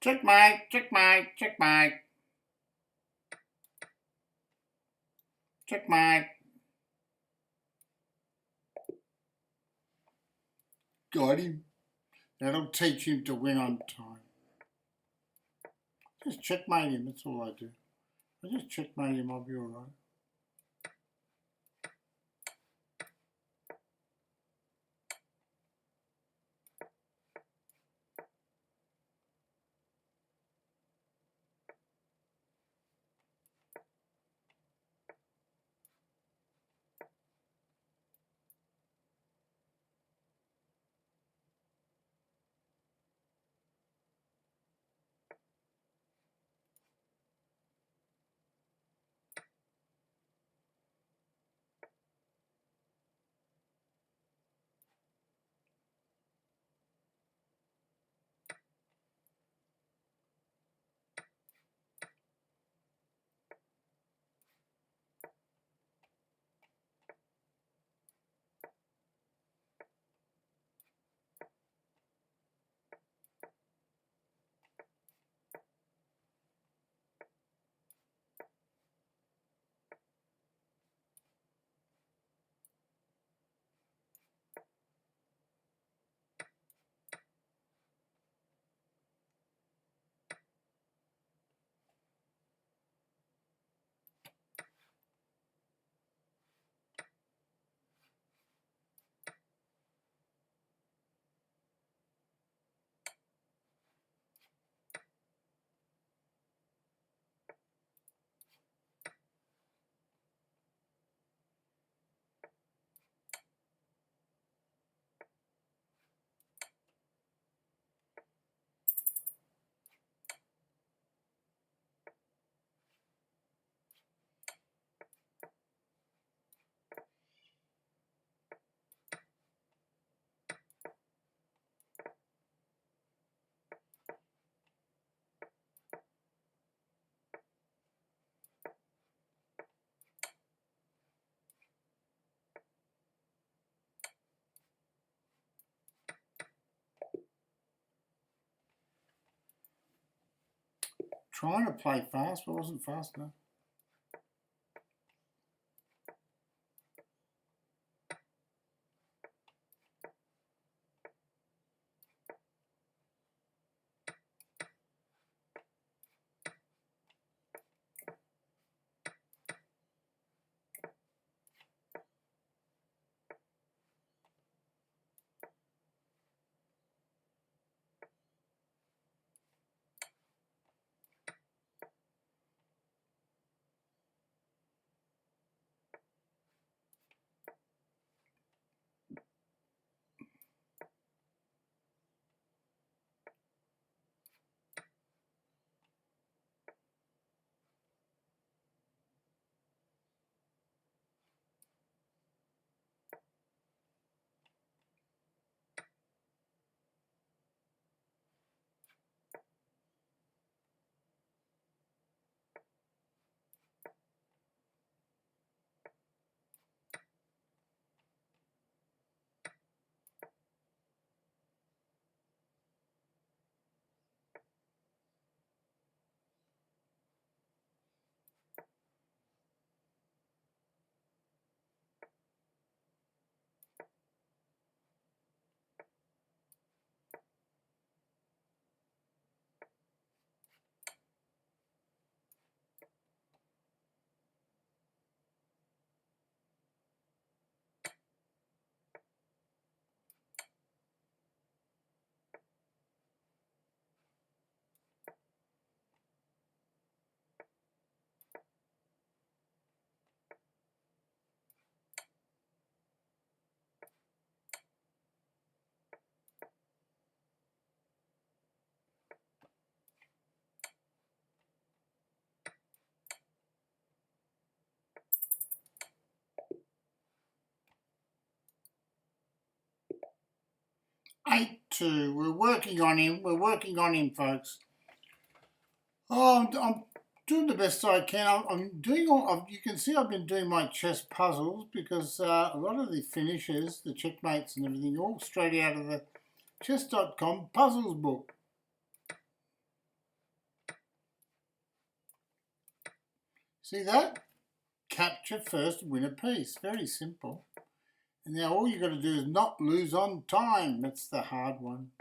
Checkmate, checkmate, checkmate. Checkmate. Got him. That'll teach him to win on time. Just checkmate him, that's all I do. I just checkmate him, I'll be alright. Trying to play fast, but wasn't fast enough. 8-2. We're working on him. We're working on him, folks. Oh, I'm doing the best I can. I'm doing all. You can see I've been doing my chess puzzles because a lot of the finishes, the checkmates and everything, all straight out of the chess.com puzzles book. See that? Capture first, win a piece. Very simple. And now all you've got to do is not lose on time. That's the hard one.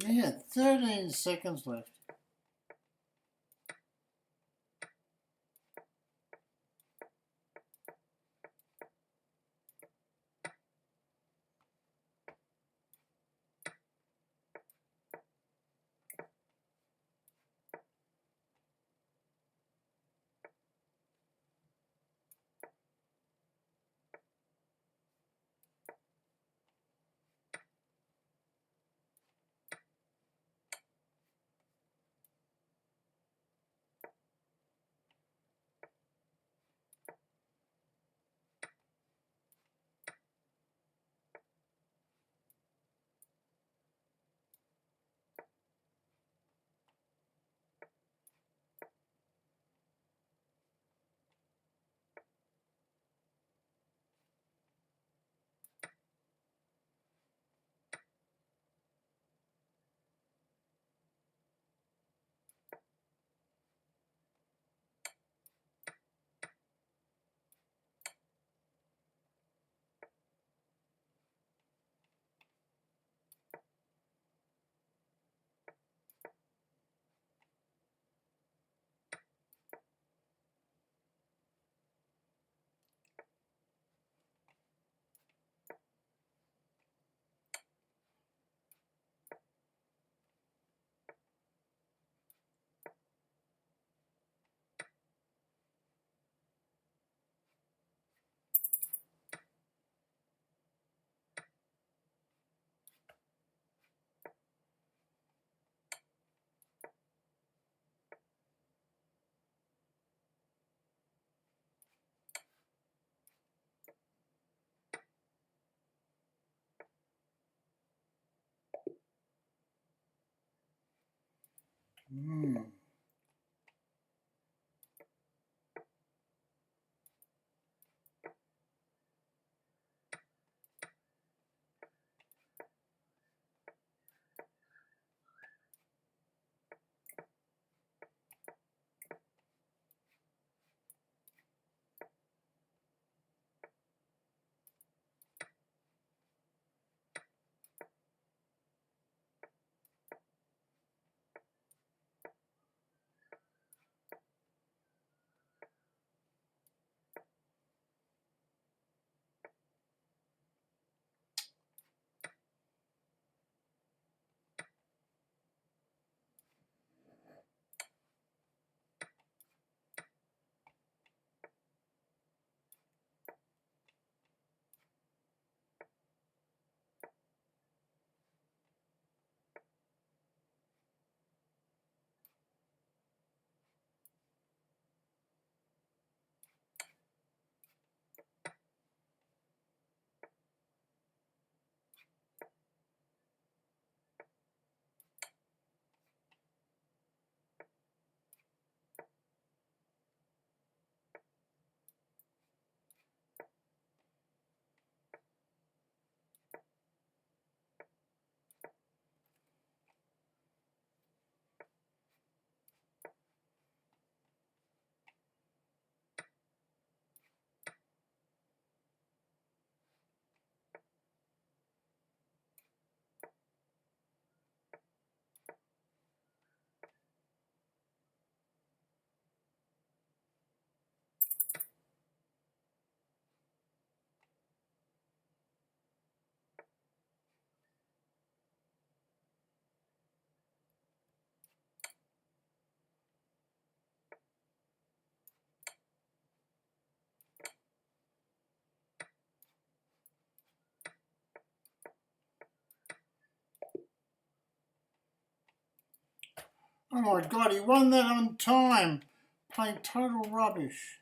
Yeah, 13 seconds left. my God, he won that on time. Playing total rubbish.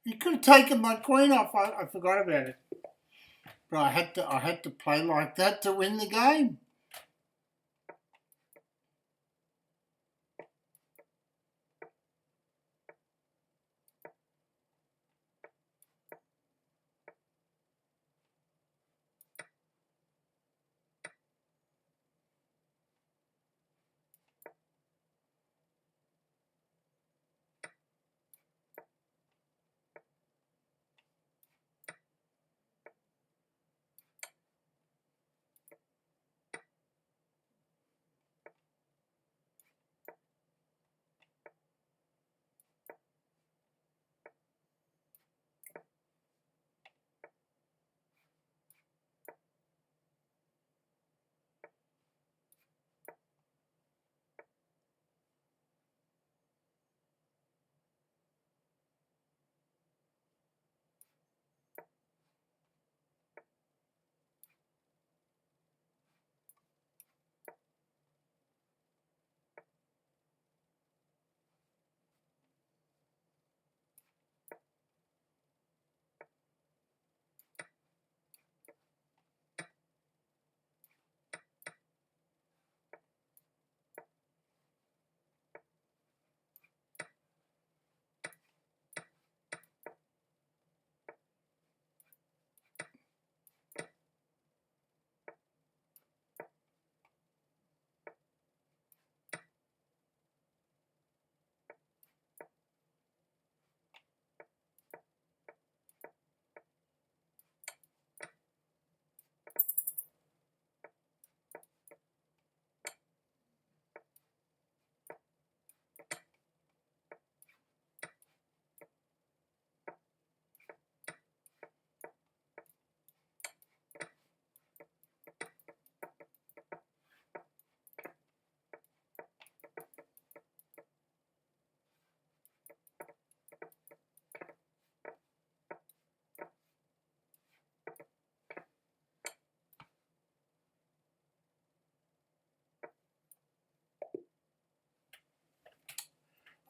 He could have taken my queen off. I forgot about it. But I had to play like that to win the game.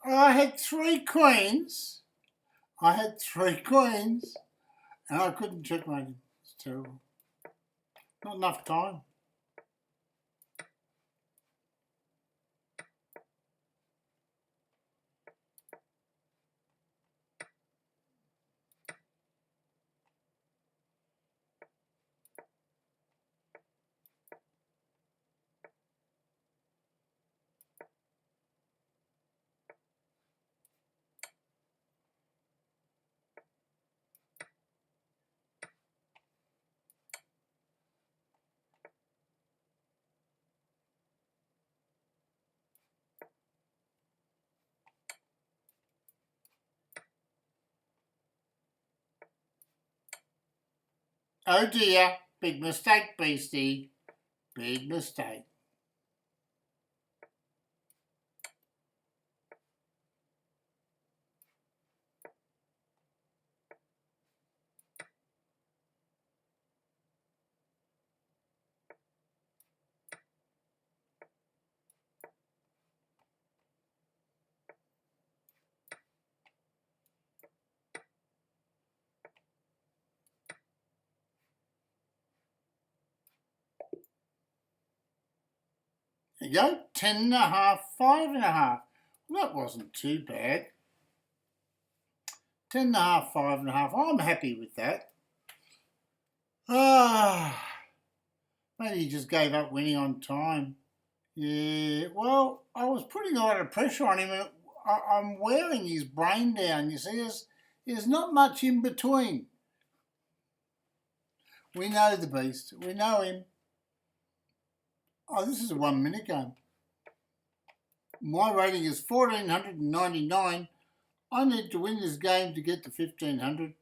I had three queens. And I couldn't checkmate him. It's terrible. Not enough time. Oh dear, big mistake, Beastie. Big mistake. There you go, 10.5, 5.5. Well, that wasn't too bad. 10.5, 5.5. I'm happy with that. Maybe he just gave up winning on time. Yeah, well, I was putting a lot of pressure on him, and I'm wearing his brain down. You see, there's not much in between. We know the beast. We know him. Oh, this is a 1 minute game. My rating is 1499. I need to win this game to get to 1500.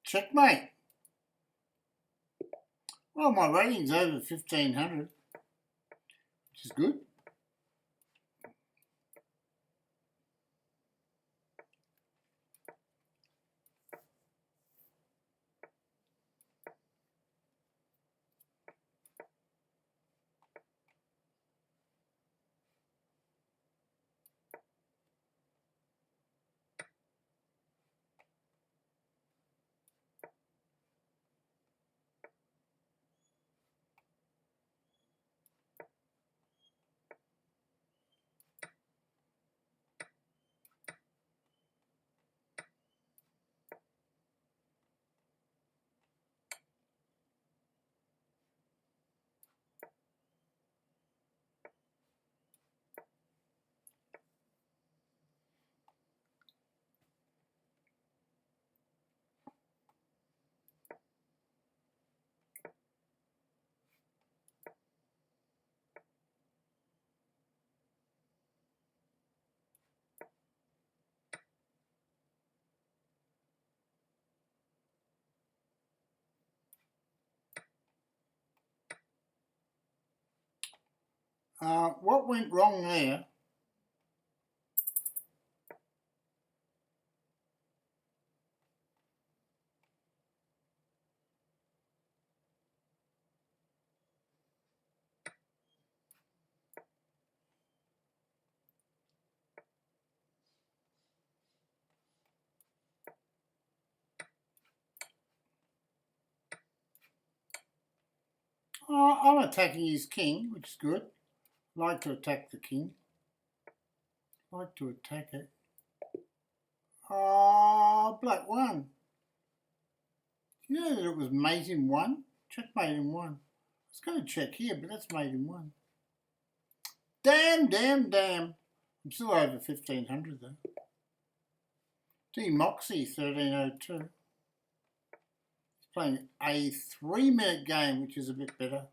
Checkmate. Well, my rating's over 1500, which is good. What went wrong there? I'm attacking his king, which is good. Like to attack the king. Like to attack it. Black won. You know that it was mate in one? Checkmate in one. I was going to check here, but that's mate in one. Damn, damn, damn. I'm still over 1500 though. D Moxie 1302. He's playing a 3-minute game, which is a bit better.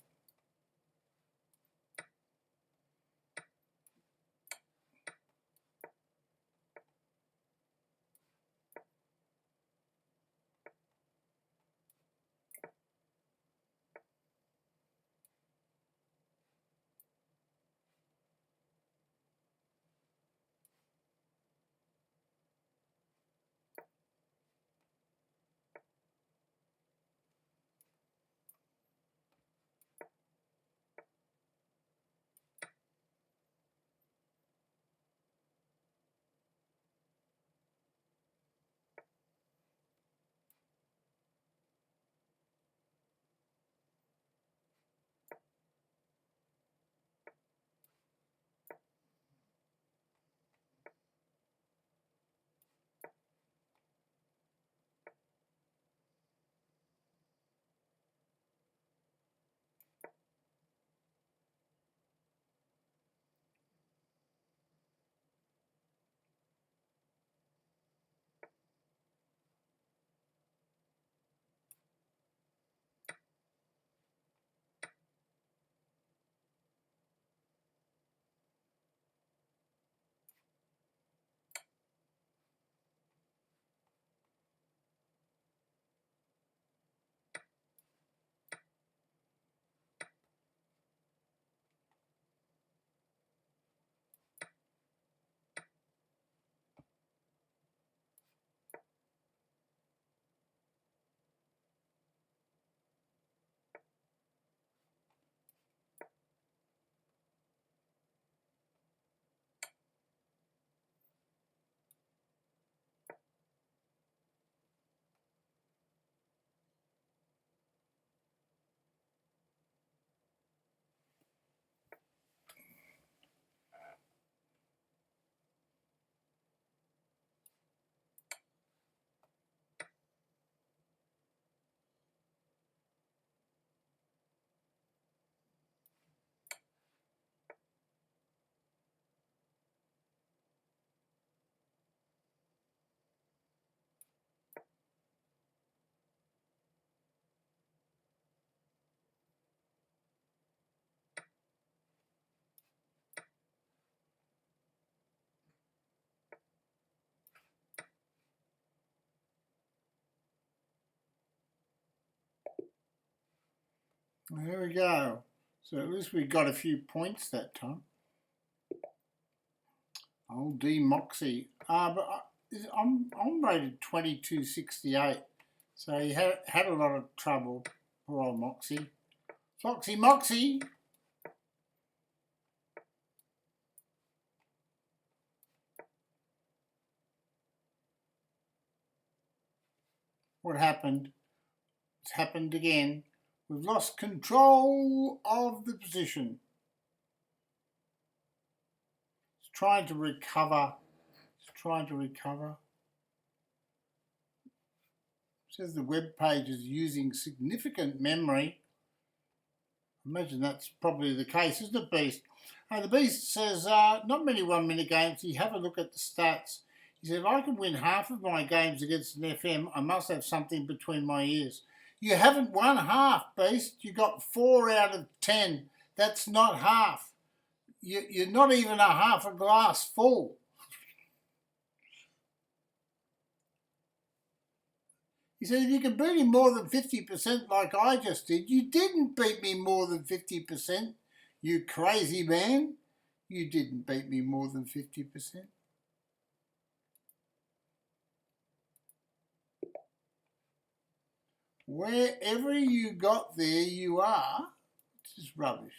There we go. So at least we got a few points that time. Old D Moxie. But I'm rated 2268. So he had a lot of trouble. Poor old Moxie. Foxy Moxie. What happened? It's happened again. We've lost control of the position. It's trying to recover. It's trying to recover. It says the web page is using significant memory. I imagine that's probably the case, isn't it, Beast? The Beast says, not many 1 minute games. You have a look at the stats. He said, if I can win half of my games against an FM, I must have something between my ears. You haven't won half, Beast. You got 4 out of 10. That's not half. You're not even a half a glass full. He said, if you can beat him more than 50% like I just did, you didn't beat me more than 50%. You crazy man. You didn't beat me more than 50%. Wherever you got there, you are. This is rubbish.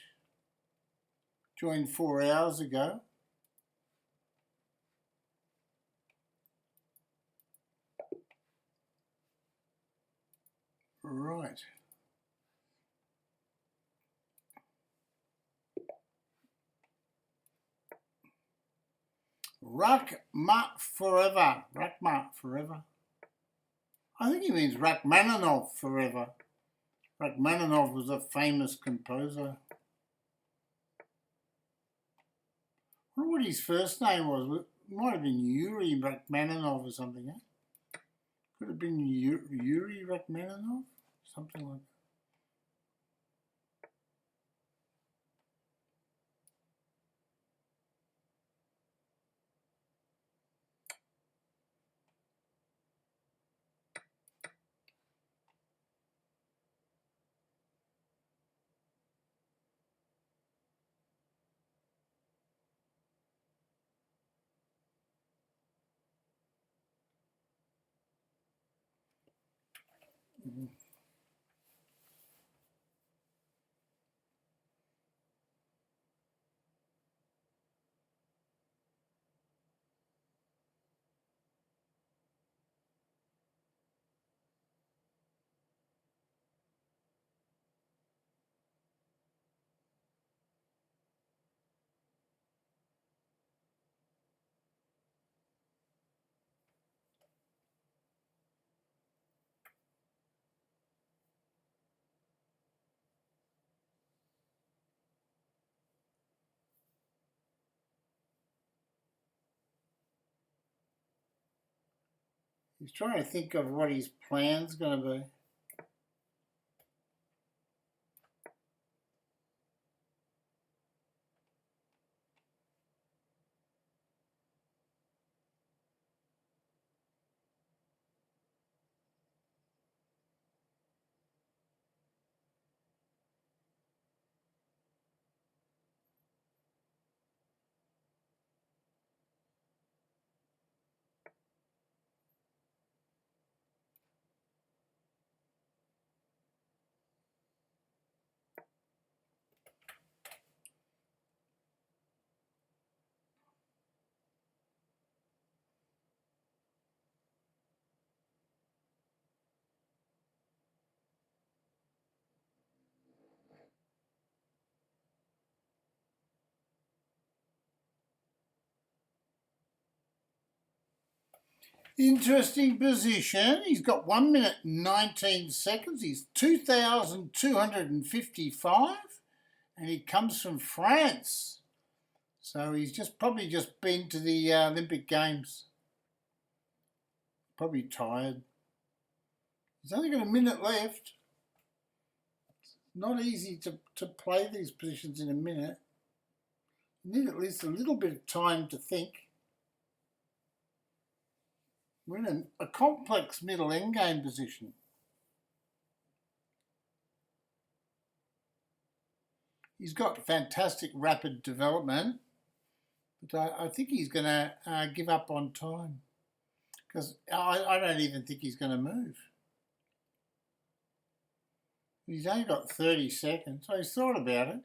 Joined 4 hours ago. Right. Rakhmat forever. Rakhmat forever. I think he means Rachmaninoff forever. Rachmaninoff was a famous composer. I wonder what his first name was. It might have been Yuri Rachmaninoff or something, eh? Could have been Yuri Rachmaninoff? Something like that. He's trying to think of what his plan's going to be. Interesting position. He's got 1 minute and 19 seconds. He's 2,255 and he comes from France. So he's probably just been to the Olympic Games. Probably tired. He's only got a minute left. It's not easy to play these positions in a minute. You need at least a little bit of time to think. We're in a complex middle endgame position. He's got fantastic rapid development, but I think he's going to give up on time because I don't even think he's going to move. He's only got 30 seconds, so he's thought about it.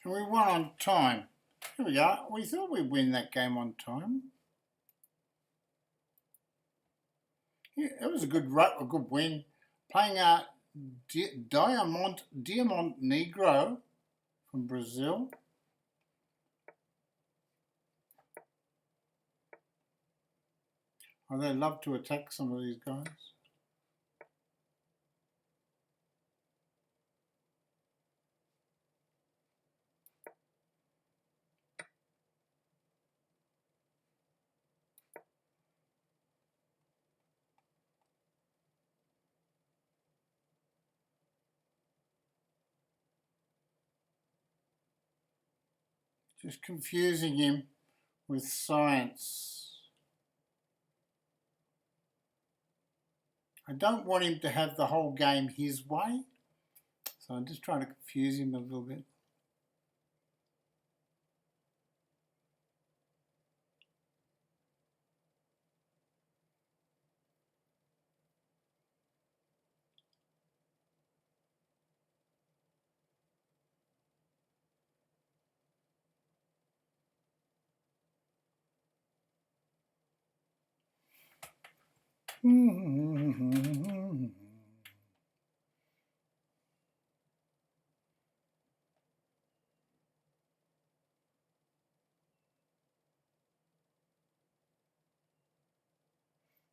And we won on time. Here we go. We thought we'd win that game on time. Yeah, it was a good win. Playing Diamond Negro from Brazil. Oh, they love to attack some of these guys. Just confusing him with science. I don't want him to have the whole game his way, so I'm just trying to confuse him a little bit.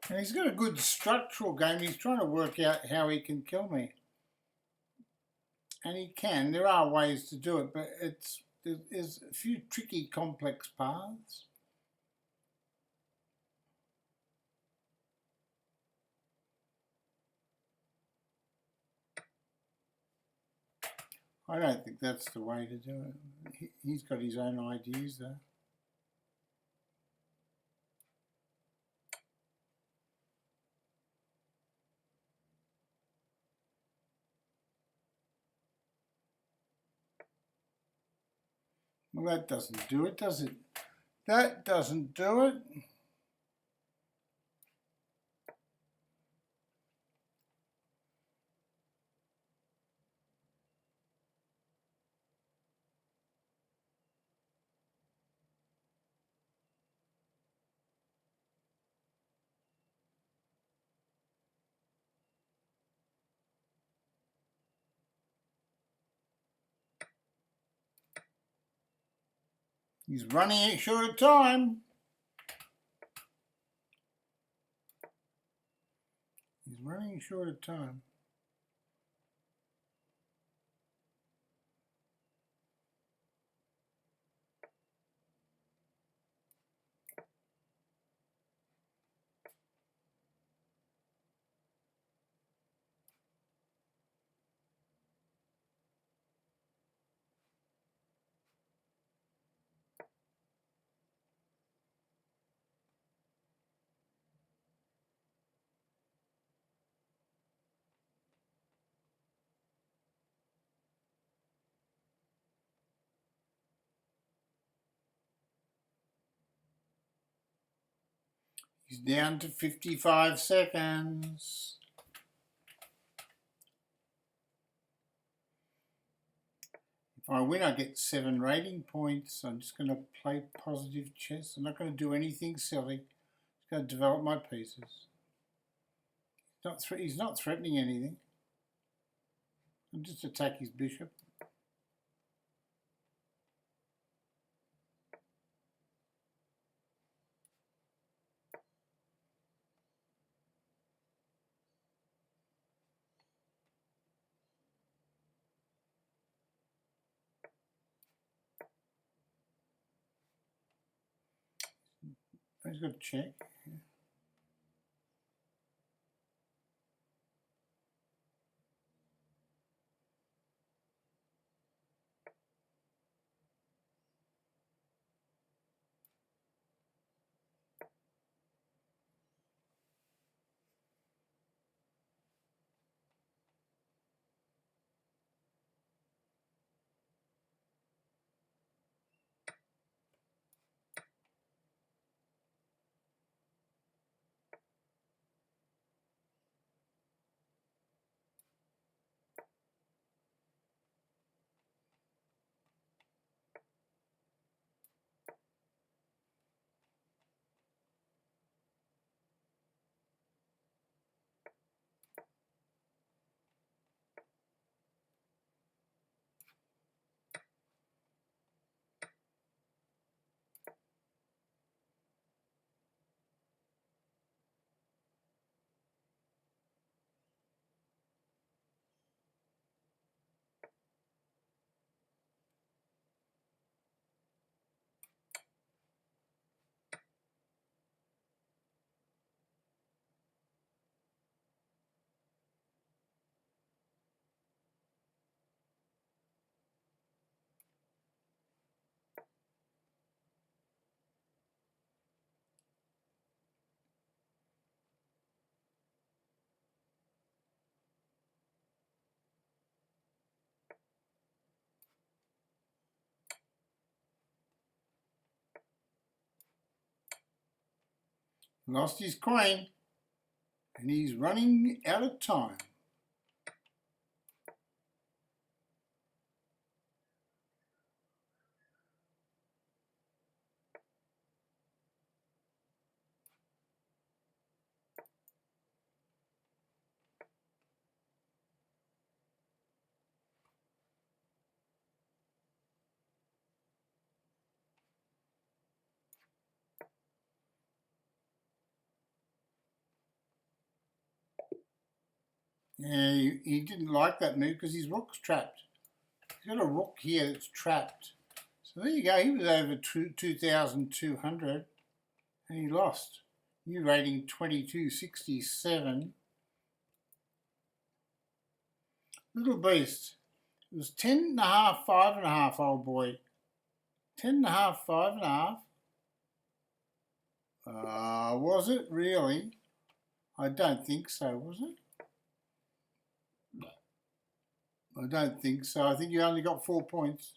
And he's got a good structural game. He's trying to work out how he can kill me. And he can. There are ways to do it, but there's a few tricky, complex paths. I don't think that's the way to do it. He's got his own ideas, though. Well, that doesn't do it, does it? That doesn't do it. He's running it short of time. He's running short of time. He's down to 55 seconds. If I win, I get 7 rating points. I'm just going to play positive chess. I'm not going to do anything silly. I'm just going to develop my pieces. He's not threatening anything. I'll just attack his bishop. He's got to check. Lost his queen, and he's running out of time. Yeah, he didn't like that move because his rook's trapped. He's got a rook here that's trapped. So there you go. He was over 2,200 and he lost. New rating 2267. Little beast. It was 10.5, 5.5, old boy. 10.5, 5.5. Was it really? I don't think so, was it? I don't think so. I think you only got 4 points.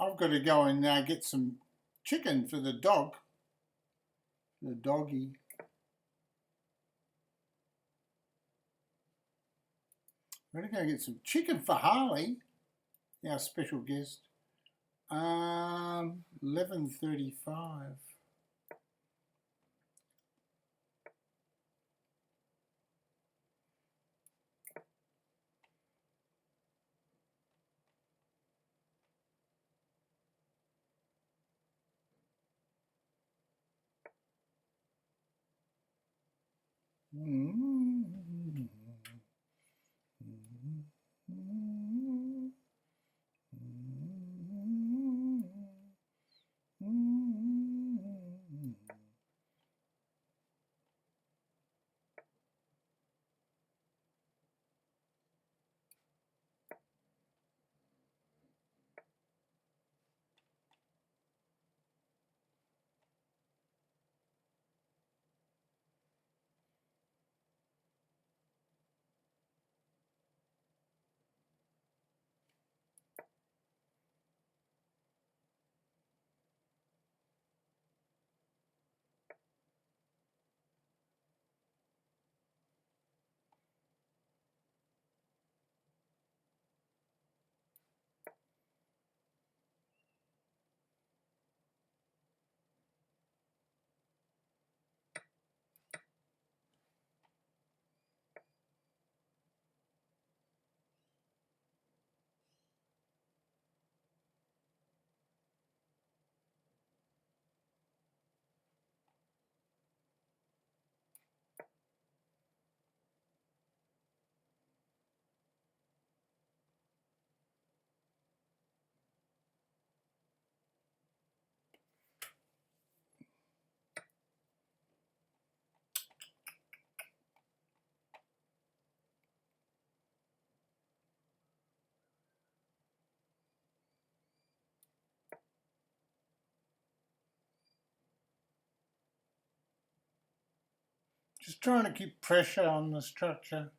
I've got to go and get some chicken for the dog. The doggy. We're going to go get some chicken for Harley, our special guest. 11:35. Just trying to keep pressure on the structure.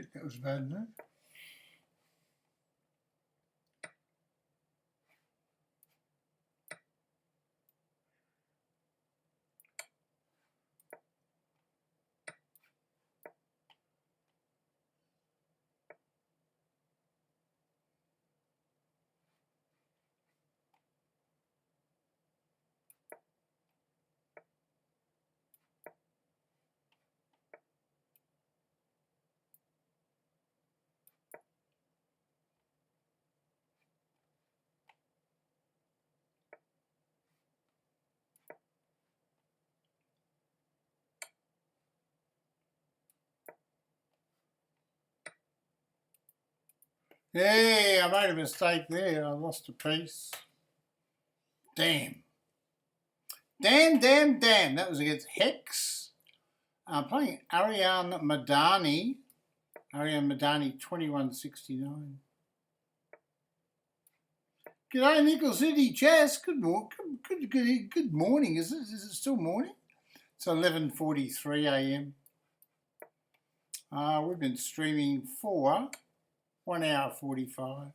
Shit, that was bad, no? Hey, I made a mistake there. I lost a piece. Damn. Damn. That was against Hex. Playing Ariane Madani. Ariane Madani, 2169. G'day, Nickel City Chess. Good morning. Is it still morning? It's 11:43 a.m. We've been streaming for 1 hour 45.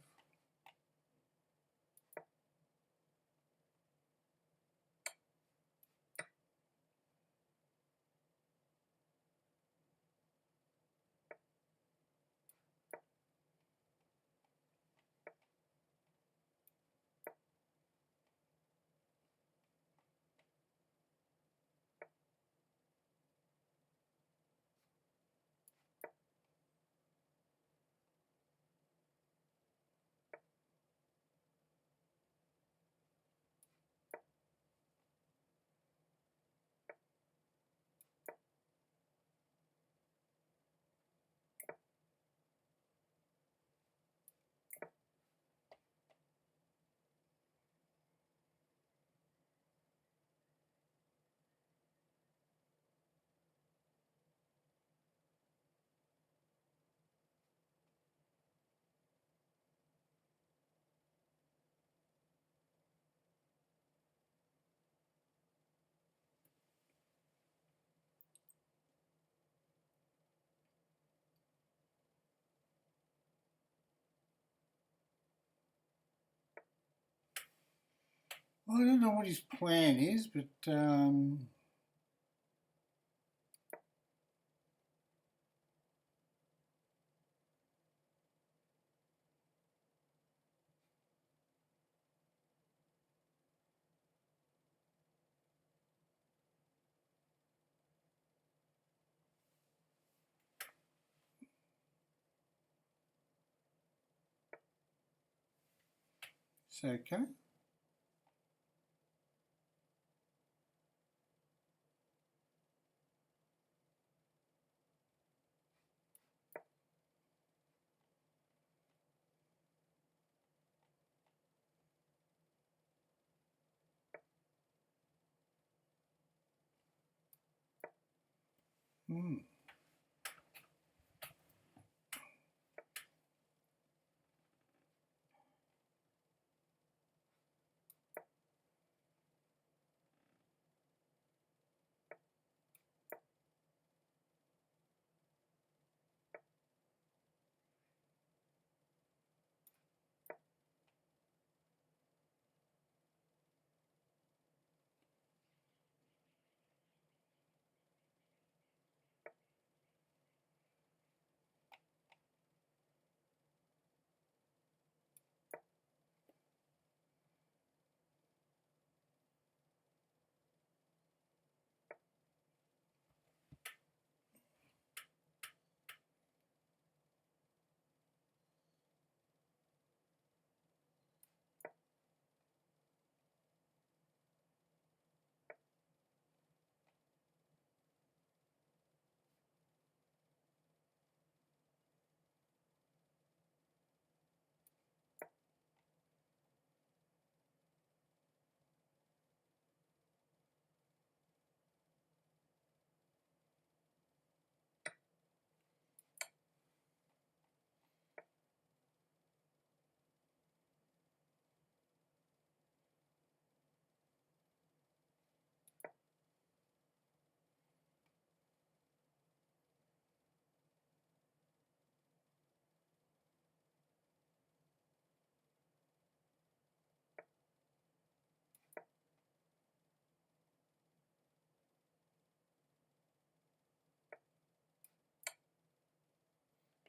Well, I don't know what his plan is, but it's okay. Hmm.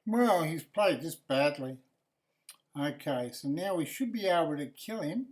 Well, he's played this badly. Okay, so now we should be able to kill him.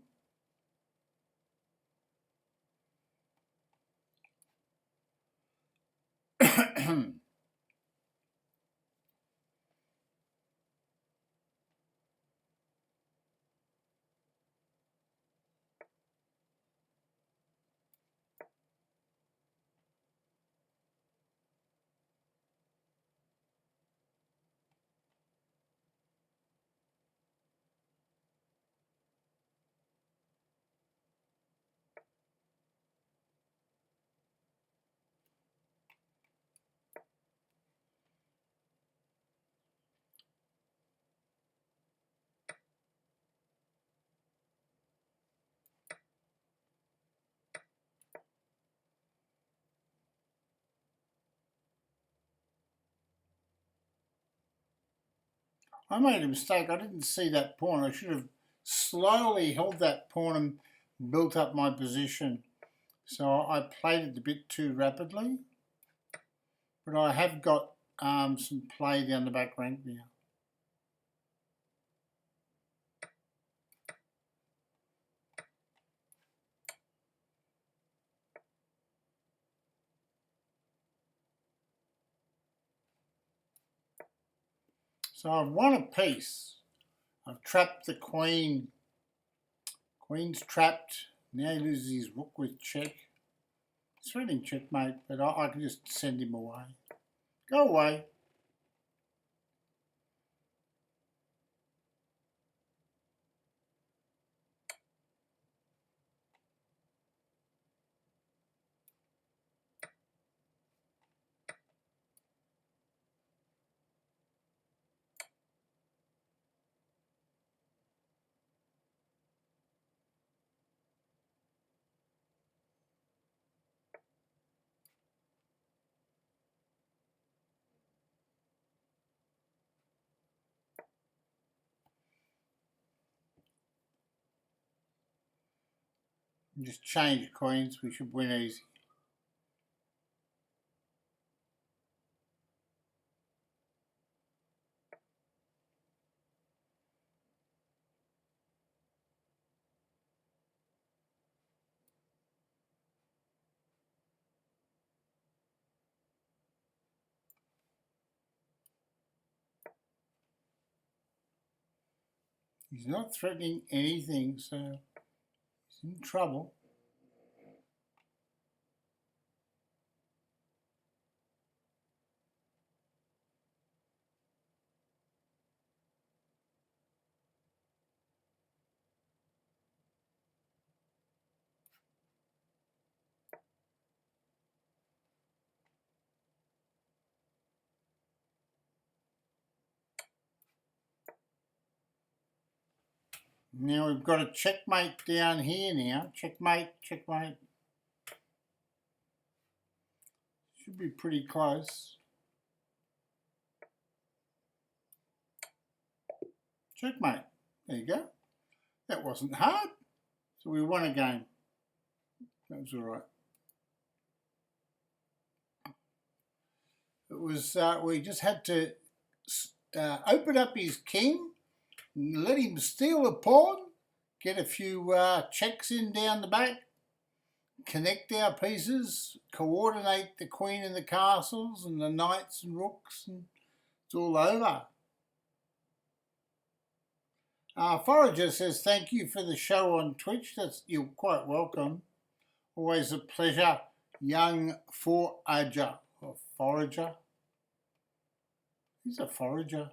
I made a mistake. I didn't see that pawn. I should have slowly held that pawn and built up my position. So I played it a bit too rapidly. But I have got some play down the back rank now. So I've won a piece. I've trapped the queen. Queen's trapped. Now he loses his rook with check. Threatening checkmate, but I can just send him away. Go away. Just change queens. We should win easy. He's not threatening anything, so he's in trouble. Now we've got a checkmate down here now. Checkmate, checkmate. Should be pretty close. Checkmate. There you go. That wasn't hard. So we won a game. That was all right. It was, we just had to open up his king, let him steal a pawn, get a few checks in down the back, connect our pieces, coordinate the queen and the castles and the knights and rooks, and it's all over. Forager says, thank you for the show on Twitch. You're quite welcome. Always a pleasure, young forager or forager. He's a forager.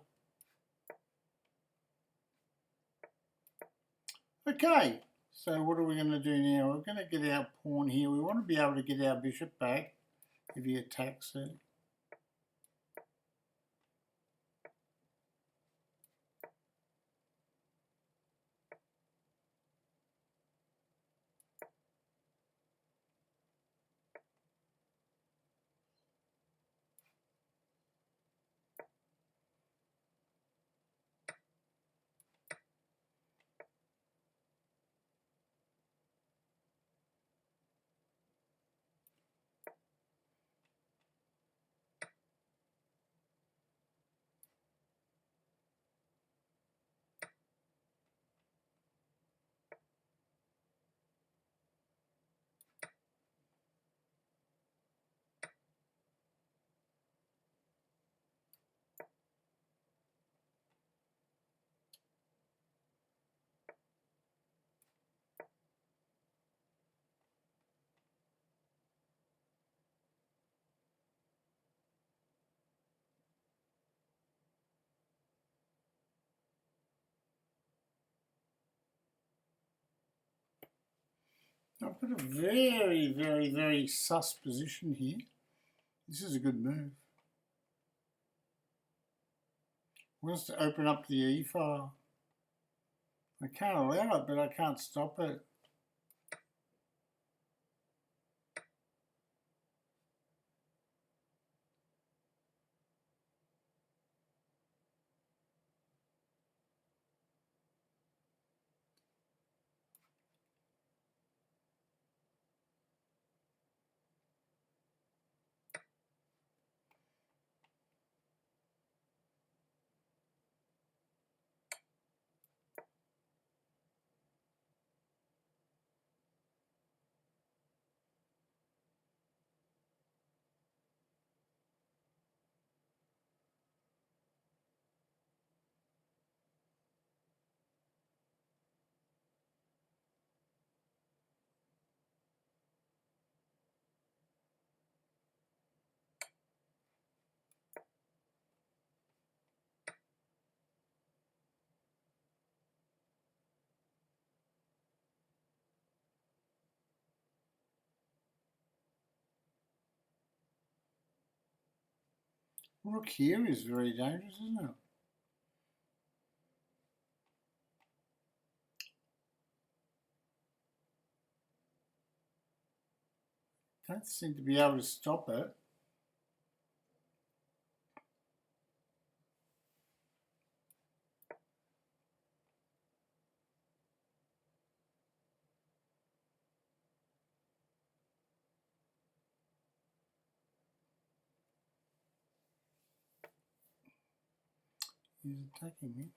Okay, so what are we going to do now? We're going to get our pawn here. We want to be able to get our bishop back if he attacks it. I've got a very, very, very sus position here. This is a good move. Wants to open up the E file. I can't allow it, but I can't stop it. Rook here is very dangerous, isn't it? Don't seem to be able to stop it. He's attacking me.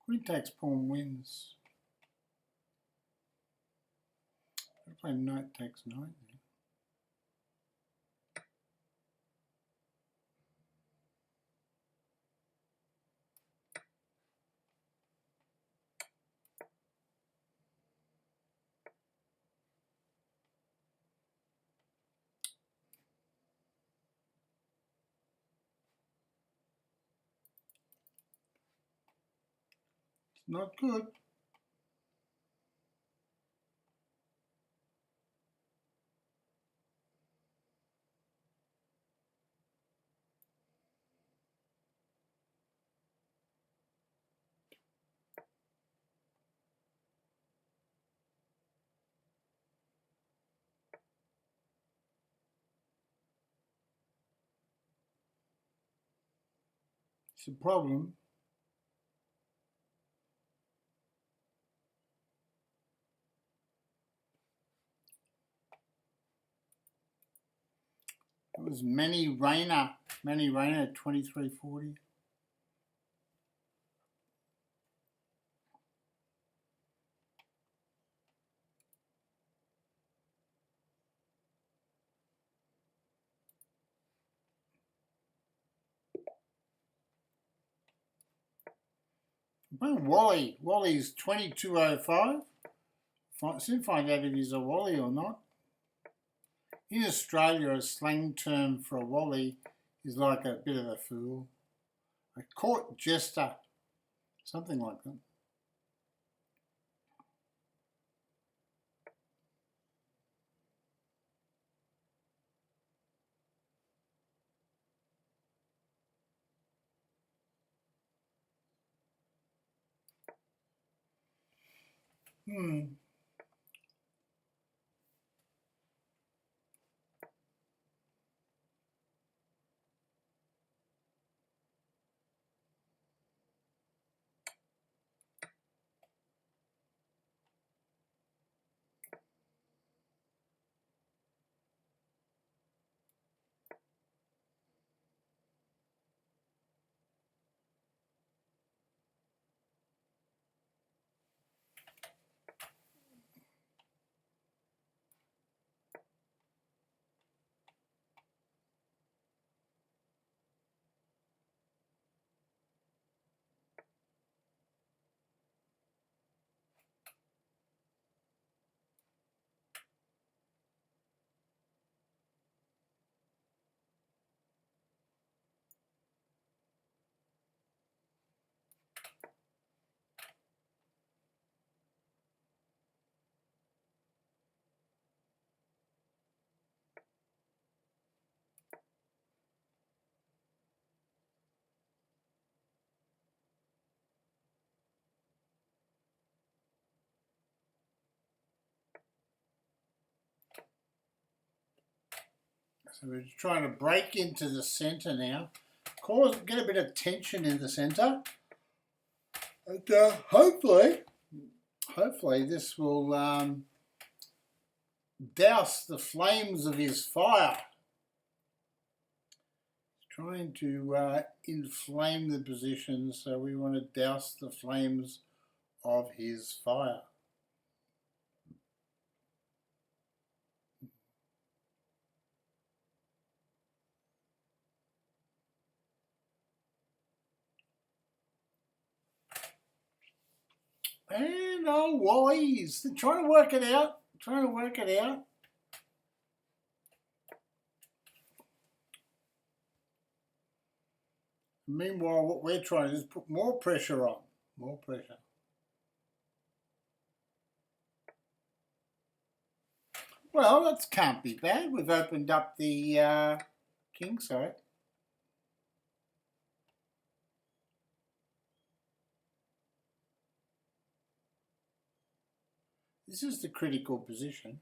Queen takes pawn wins. I'll play knight takes knight then. It's not good. It's a problem. It was Manny Rayner 2340. Wally. Wally's 2205. Soon find out if he's a Wally or not. In Australia, a slang term for a Wally is like a bit of a fool. A court jester. Something like that. So we're trying to break into the centre now. Get a bit of tension in the centre. And hopefully this will douse the flames of his fire. Trying to inflame the position, so we want to douse the flames of his fire. And oh, Wally's trying to work it out. Meanwhile, what we're trying to do is put more pressure on. More pressure. Well, that can't be bad. We've opened up the king side. This is the critical position.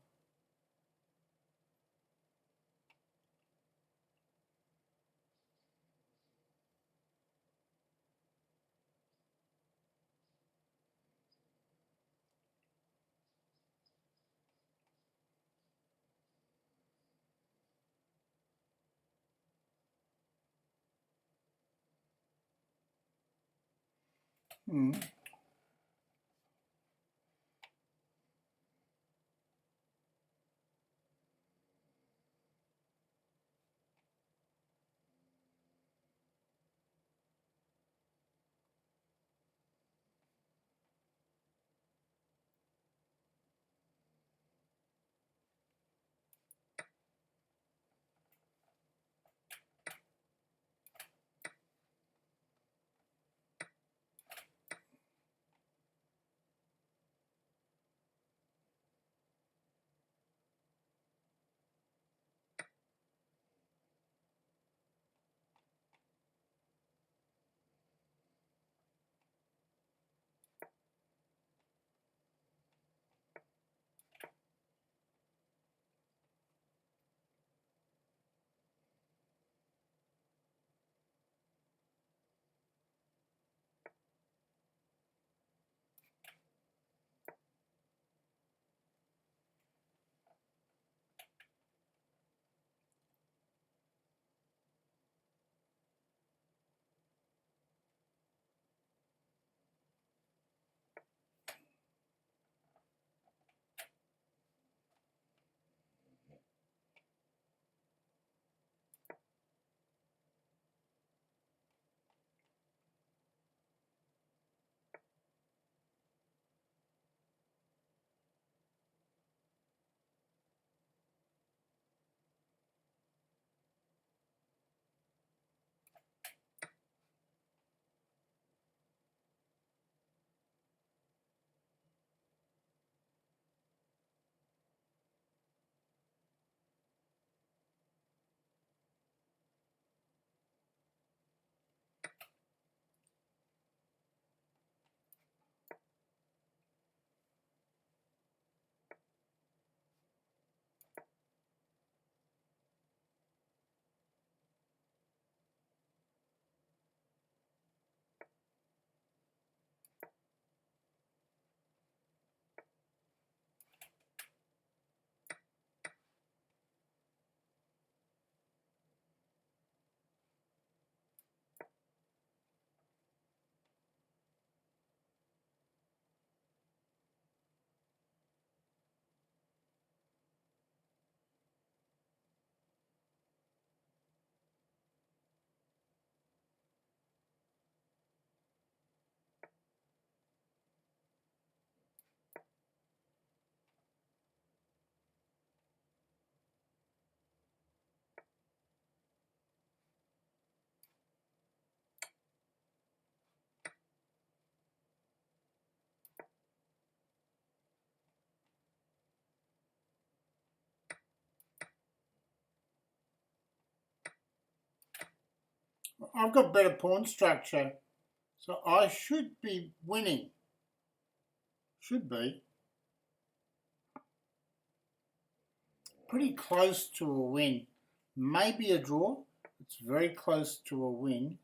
I've got better pawn structure, so I should be winning. Should be. Pretty close to a win. Maybe a draw. It's very close to a win.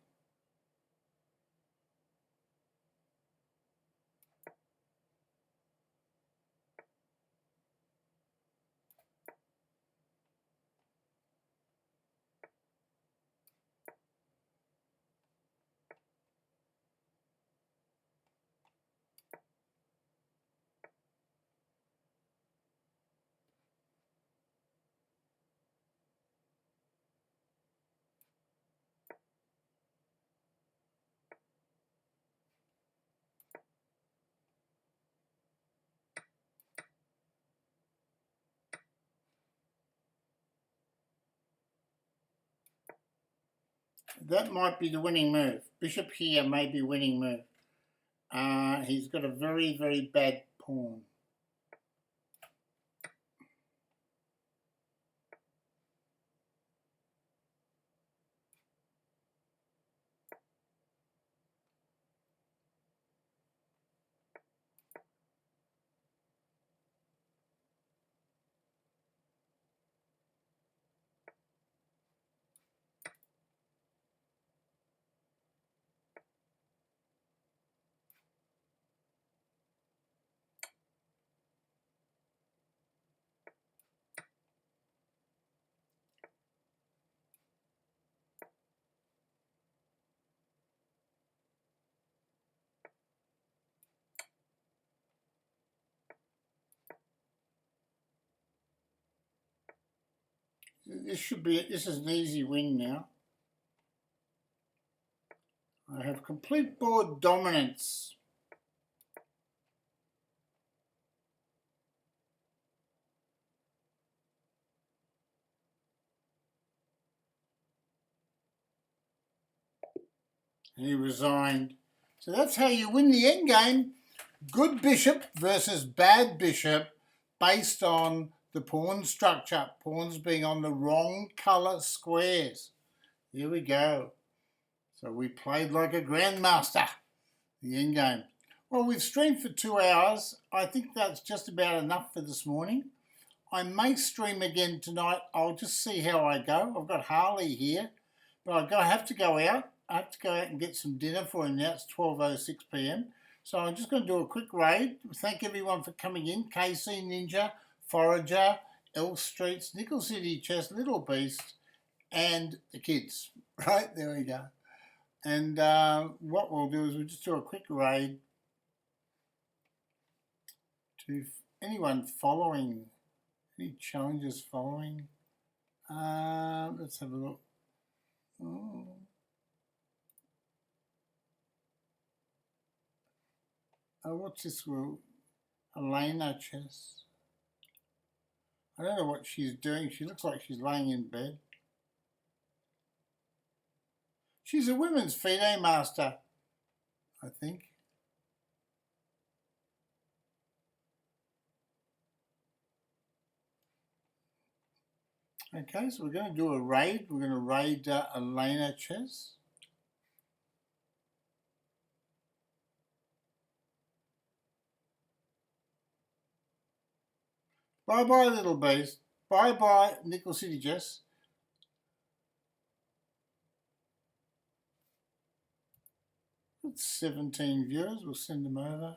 That might be the winning move. Bishop here may be winning move. He's got a very, very bad pawn. This is an easy win now. I have complete board dominance. And he resigned. So that's how you win the endgame. Good bishop versus bad bishop based on the pawn structure. Pawns being on the wrong colour squares. Here we go. So we played like a grandmaster. The endgame. Well, we've streamed for 2 hours. I think that's just about enough for this morning. I may stream again tonight. I'll just see how I go. I've got Harley here, but I have to go out. I have to go out and get some dinner for him now. It's 12:06 p.m. So I'm just going to do a quick raid. Thank everyone for coming in. KC Ninja, Forager, Elf Streets, Nickel City Chess, Little Beast, and the kids. Right, there we go. And what we'll do is we'll just do a quick raid to anyone following, any challenges following. Let's have a look. Oh. What's this? Elena Chess. I don't know what she's doing. She looks like she's laying in bed. She's a women's FIDE master, I think. Okay, so we're going to do a raid. We're going to raid Elena Chess. Bye-bye, Little Beast. Bye-bye, Nickel City Chess. That's 17 viewers. We'll send them over.